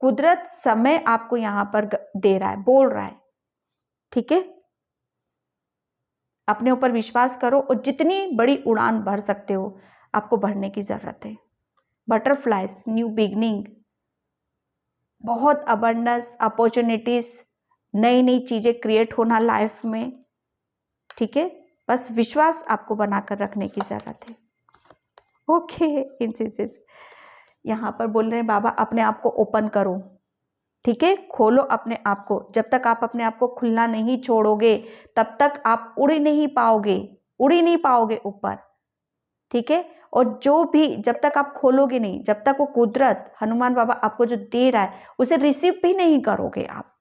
कुदरत समय आपको यहाँ पर दे रहा है, बोल रहा है, ठीक है। अपने ऊपर विश्वास करो और जितनी बड़ी उड़ान भर सकते हो आपको भरने की जरूरत है। बटरफ्लाइज, न्यू बिगनिंग, बहुत अबंडेंस, अपॉर्चुनिटीज, नई नई चीजें क्रिएट होना लाइफ में, ठीक है। बस विश्वास आपको बनाकर रखने की जरूरत है। ओके, इन चीजेस यहाँ पर बोल रहे हैं बाबा, अपने आप को ओपन करो, ठीक है, खोलो अपने आप को। जब तक आप अपने आप को खुलना नहीं छोड़ोगे तब तक आप उड़ नहीं पाओगे, उड़ ही नहीं पाओगे ऊपर, ठीक है। और जो भी, जब तक आप खोलोगे नहीं, जब तक वो कुदरत, हनुमान बाबा आपको जो दे रहा है उसे रिसीव भी नहीं करोगे आप।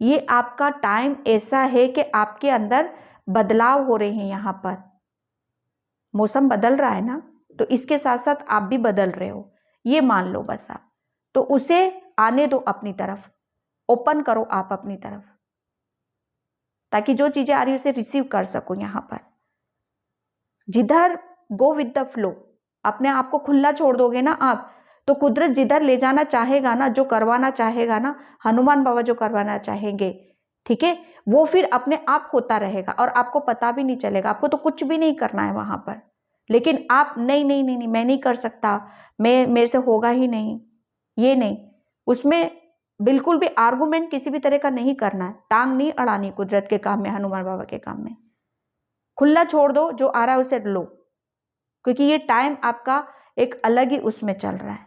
ये आपका टाइम ऐसा है कि आपके अंदर बदलाव हो रहे हैं। यहाँ पर मौसम बदल रहा है ना, तो इसके साथ साथ आप भी बदल रहे हो, ये मान लो बस आप। तो उसे आने दो अपनी तरफ, ओपन करो आप अपनी तरफ, ताकि जो चीजें आ रही है उसे रिसीव कर सको। यहाँ पर जिधर गो विद द फ्लो, अपने आप को खुला छोड़ दोगे ना आप, तो कुदरत जिधर ले जाना चाहेगा ना, जो करवाना चाहेगा ना, हनुमान बाबा जो करवाना चाहेंगे, ठीक है, वो फिर अपने आप होता रहेगा और आपको पता भी नहीं चलेगा। आपको तो कुछ भी नहीं करना है वहां पर, लेकिन आप नहीं नहीं नहीं नहीं, मैं नहीं कर सकता, मेरे से होगा ही नहीं, ये नहीं, उसमें बिल्कुल भी आर्गुमेंट किसी भी तरह का नहीं करना है, टांग नहीं अड़ानी कुदरत के काम में, हनुमान बाबा के काम में। खुला छोड़ दो, जो आ रहा है उसे लो, क्योंकि ये टाइम आपका एक अलग ही उसमें चल रहा है,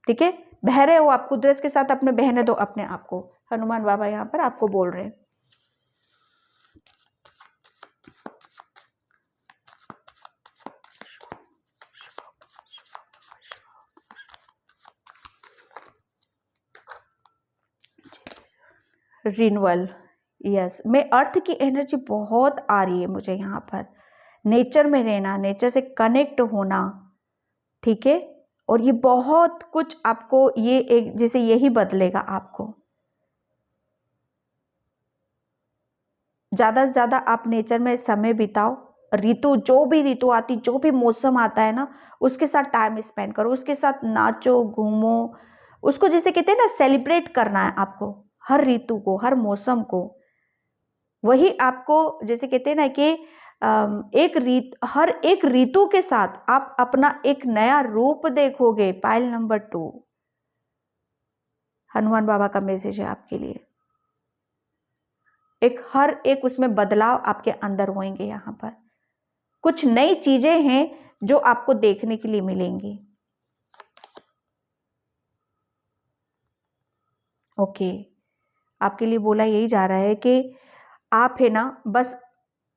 ठीक है। बहरे हो आप, कुदरत के साथ अपने बहने दो अपने आप को। हनुमान बाबा यहाँ पर आपको बोल रहे हैं। रिन्यूअल, यस, मैं अर्थ की एनर्जी बहुत आ रही है मुझे यहाँ पर। नेचर में रहना, नेचर से कनेक्ट होना, ठीक है। और ये बहुत कुछ आपको, ये एक जैसे यही बदलेगा आपको। ज़्यादा से ज़्यादा आप नेचर में समय बिताओ। ऋतु, जो भी ऋतु आती, जो भी मौसम आता है ना, उसके साथ टाइम स्पेंड करो, उसके साथ नाचो, घूमो, उसको जैसे कहते हैं ना, सेलिब्रेट करना है आपको, हर ऋतु को, हर मौसम को। वही आपको जैसे कहते हैं ना कि हर एक ऋतु के साथ आप अपना एक नया रूप देखोगे। पाइल नंबर 2, हनुमान बाबा का मैसेज है आपके लिए। हर एक उसमें बदलाव आपके अंदर होंगे। यहाँ पर कुछ नई चीजें हैं जो आपको देखने के लिए मिलेंगी। ओके, आपके लिए बोला यही जा रहा है कि आप है ना, बस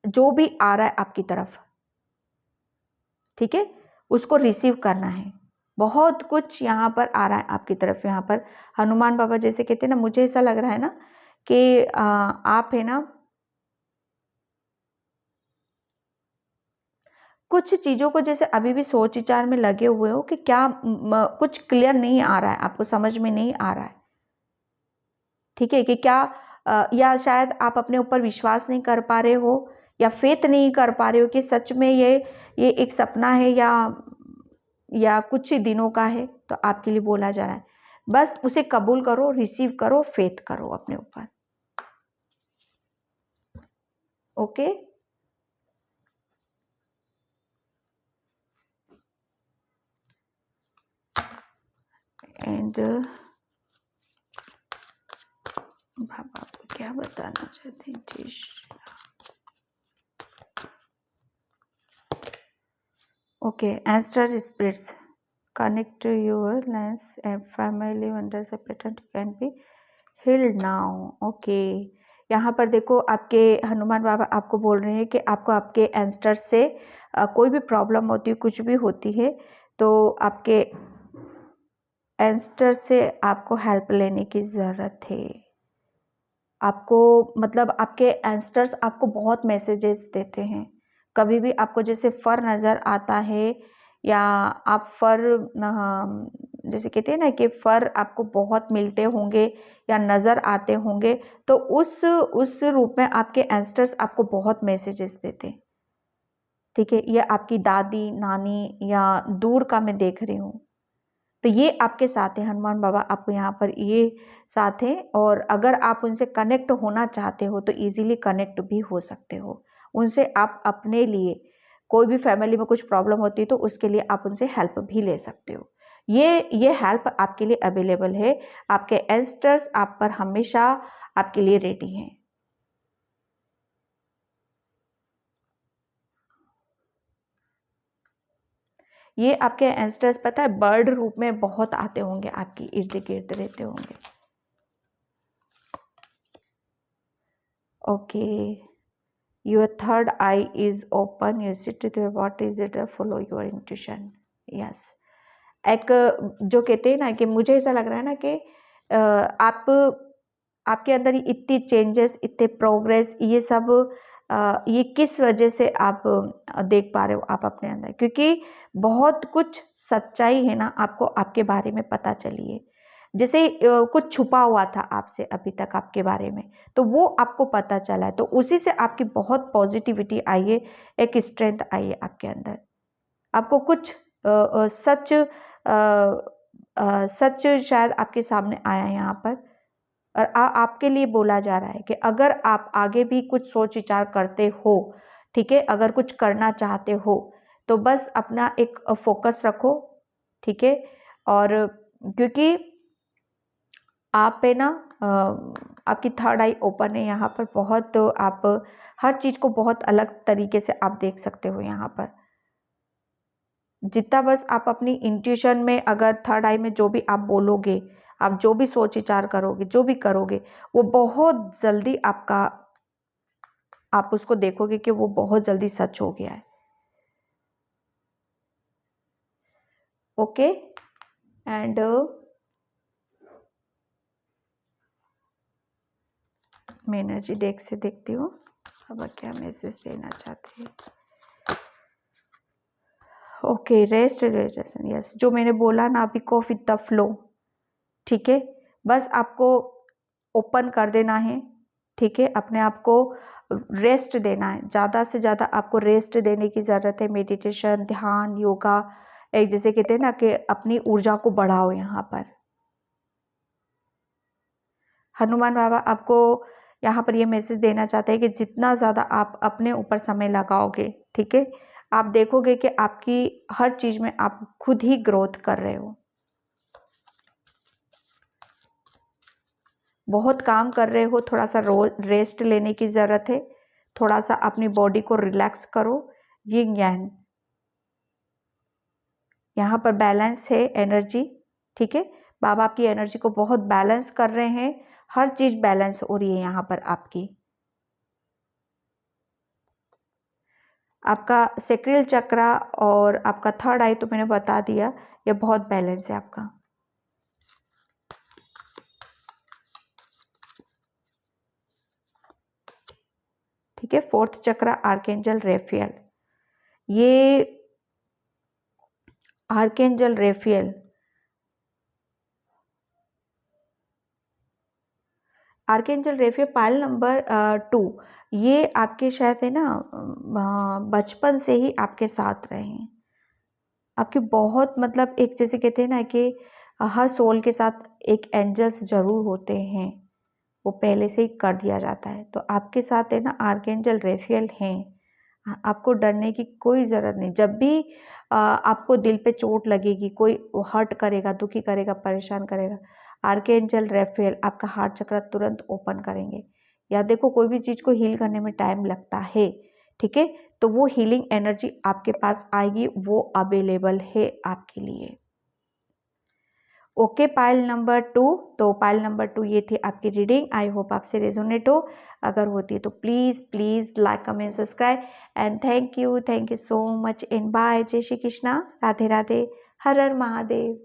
जो भी आ रहा है आपकी तरफ, ठीक है, उसको रिसीव करना है। बहुत कुछ यहाँ पर आ रहा है आपकी तरफ। यहाँ पर हनुमान बाबा जैसे कहते हैं ना, मुझे ऐसा लग रहा है ना कि आप है ना, कुछ चीज़ों को जैसे अभी भी सोच विचार में लगे हुए हो कि क्या कुछ क्लियर नहीं आ रहा है, आपको समझ में नहीं आ रहा है, ठीक है, कि क्या या शायद आप अपने ऊपर विश्वास नहीं कर पा रहे हो, या फेथ नहीं कर पा रहे हो कि सच में ये एक सपना है या कुछ ही दिनों का है। तो आपके लिए बोला जा रहा है, बस उसे कबूल करो, रिसीव करो, फेथ करो अपने ऊपर। ओके, एंड बाबा आपको क्या बताना चाहते हैं? Okay, ancestor spirits connect your lens and family members a pattern can be healed now. Okay, यहाँ पर देखो, आपके हनुमान बाबा आपको बोल रहे हैं कि आपको आपके एंस्टर से कोई भी प्रॉब्लम होती है, कुछ भी होती है, तो आपके एंस्टर से आपको हेल्प लेने की ज़रूरत है। आपको मतलब आपके एंस्टर्स आपको बहुत मैसेजेस देते हैं। कभी भी आपको जैसे फर नज़र आता है, या आप फर जैसे कहते हैं ना कि फर आपको बहुत मिलते होंगे या नज़र आते होंगे, तो उस रूप में आपके एंस्टर्स आपको बहुत मैसेजेस देते हैं, ठीक है। ये आपकी दादी, नानी या दूर का मैं देख रही हूँ, तो ये आपके साथ है। हनुमान बाबा आपको यहाँ पर ये साथ हैं, और अगर आप उनसे कनेक्ट होना चाहते हो तो इजीली कनेक्ट भी हो सकते हो उनसे। आप अपने लिए कोई भी फैमिली में कुछ प्रॉब्लम होती है तो उसके लिए आप उनसे हेल्प भी ले सकते हो। ये हेल्प आपके लिए अवेलेबल है। आपके एंस्टर्स आप पर हमेशा आपके लिए रेडी हैं। ये आपके एंस्टर्स पता है बर्ड रूप में बहुत आते होंगे, आपकी इर्द गिर्द रहते होंगे। Okay, your third eye is open, you sit with what is it, follow your intuition. yes, एक जो कहते हैं ना कि मुझे ऐसा लग रहा है ना कि आप आपके अंदर इतनी चेंजेस, इतने प्रोग्रेस, ये सब ये किस वजह से आप देख पा रहे हो आप अपने अंदर, क्योंकि बहुत कुछ सच्चाई है ना आपको आपके बारे में पता चली है। जैसे कुछ छुपा हुआ था आपसे अभी तक आपके बारे में, तो वो आपको पता चला है, तो उसी से आपकी बहुत पॉजिटिविटी आई है, एक स्ट्रेंथ आई है आपके अंदर। आपको कुछ सच सच शायद आपके सामने आया है यहाँ पर, और आपके लिए बोला जा रहा है कि अगर आप आगे भी कुछ सोच विचार करते हो, ठीक है, अगर कुछ करना चाहते हो, तो बस अपना एक फोकस रखो, ठीक है। और क्योंकि आप पे ना आपकी थर्ड आई ओपन है यहाँ पर, बहुत आप हर चीज़ को बहुत अलग तरीके से आप देख सकते हो यहाँ पर। जितना बस आप अपनी इंट्यूशन में, अगर थर्ड आई में जो भी आप बोलोगे, आप जो भी सोच विचार करोगे, जो भी करोगे, वो बहुत जल्दी आप उसको देखोगे कि वो बहुत जल्दी सच हो गया है। ओके, एंड मैं एनर्जी डेक से देखती हूँ अब क्या मैसेज देना चाहते हैं। ओके, रेस्ट रेजिस्टेंस, यस, जो मैंने बोला ना अभी, गो विद द फ्लो, ठीक है। बस आपको ओपन कर देना है, ठीक है, अपने आप को रेस्ट देना है, ज़्यादा से ज़्यादा आपको रेस्ट देने की ज़रूरत है। मेडिटेशन, ध्यान, योगा, एक जैसे कहते हैं ना कि अपनी ऊर्जा को बढ़ाओ। यहाँ पर हनुमान बाबा आपको यहाँ पर ये मैसेज देना चाहते हैं कि जितना ज़्यादा आप अपने ऊपर समय लगाओगे, ठीक है, आप देखोगे कि आपकी हर चीज़ में आप खुद ही ग्रोथ कर रहे हो। बहुत काम कर रहे हो, थोड़ा सा रेस्ट लेने की ज़रूरत है, थोड़ा सा अपनी बॉडी को रिलैक्स करो। यिंग यांग यहाँ पर बैलेंस है एनर्जी, ठीक है, बाबा आपकी एनर्जी को बहुत बैलेंस कर रहे हैं, हर चीज़ बैलेंस हो रही है यहाँ पर आपकी। आपका सेक्रियल चक्रा और आपका थर्ड आई तो मैंने बता दिया, ये बहुत बैलेंस है आपका। ठीक है, फोर्थ चक्रा आर्केंजल रेफियल, ये आर्केंजल रेफियल आर्केंजल रेफियल पायल नंबर 2, ये आपके शायद है ना बचपन से ही आपके साथ रहे हैं। आपके बहुत मतलब एक जैसे कहते हैं ना कि हर सोल के साथ एक एंजल्स जरूर होते हैं, वो पहले से ही कर दिया जाता है। तो आपके साथ है ना आर्केंजल रेफियल हैं। आपको डरने की कोई ज़रूरत नहीं। जब भी आपको दिल पे चोट लगेगी, कोई हर्ट करेगा, दुखी करेगा, परेशान करेगा, आर्केंजल रेफेल आपका हार्ट चक्र तुरंत ओपन करेंगे। या देखो कोई भी चीज़ को हील करने में टाइम लगता है, ठीक है, तो वो हीलिंग एनर्जी आपके पास आएगी, वो अवेलेबल है आपके लिए। ओके पाइल नंबर 2, तो पाइल नंबर 2 ये थी आपकी रीडिंग। आई होप आपसे रेजोनेट हो, अगर होती है तो please please like comment subscribe and thank you so much and bye. जय श्री कृष्णा, राधे राधे, हर हर महादेव।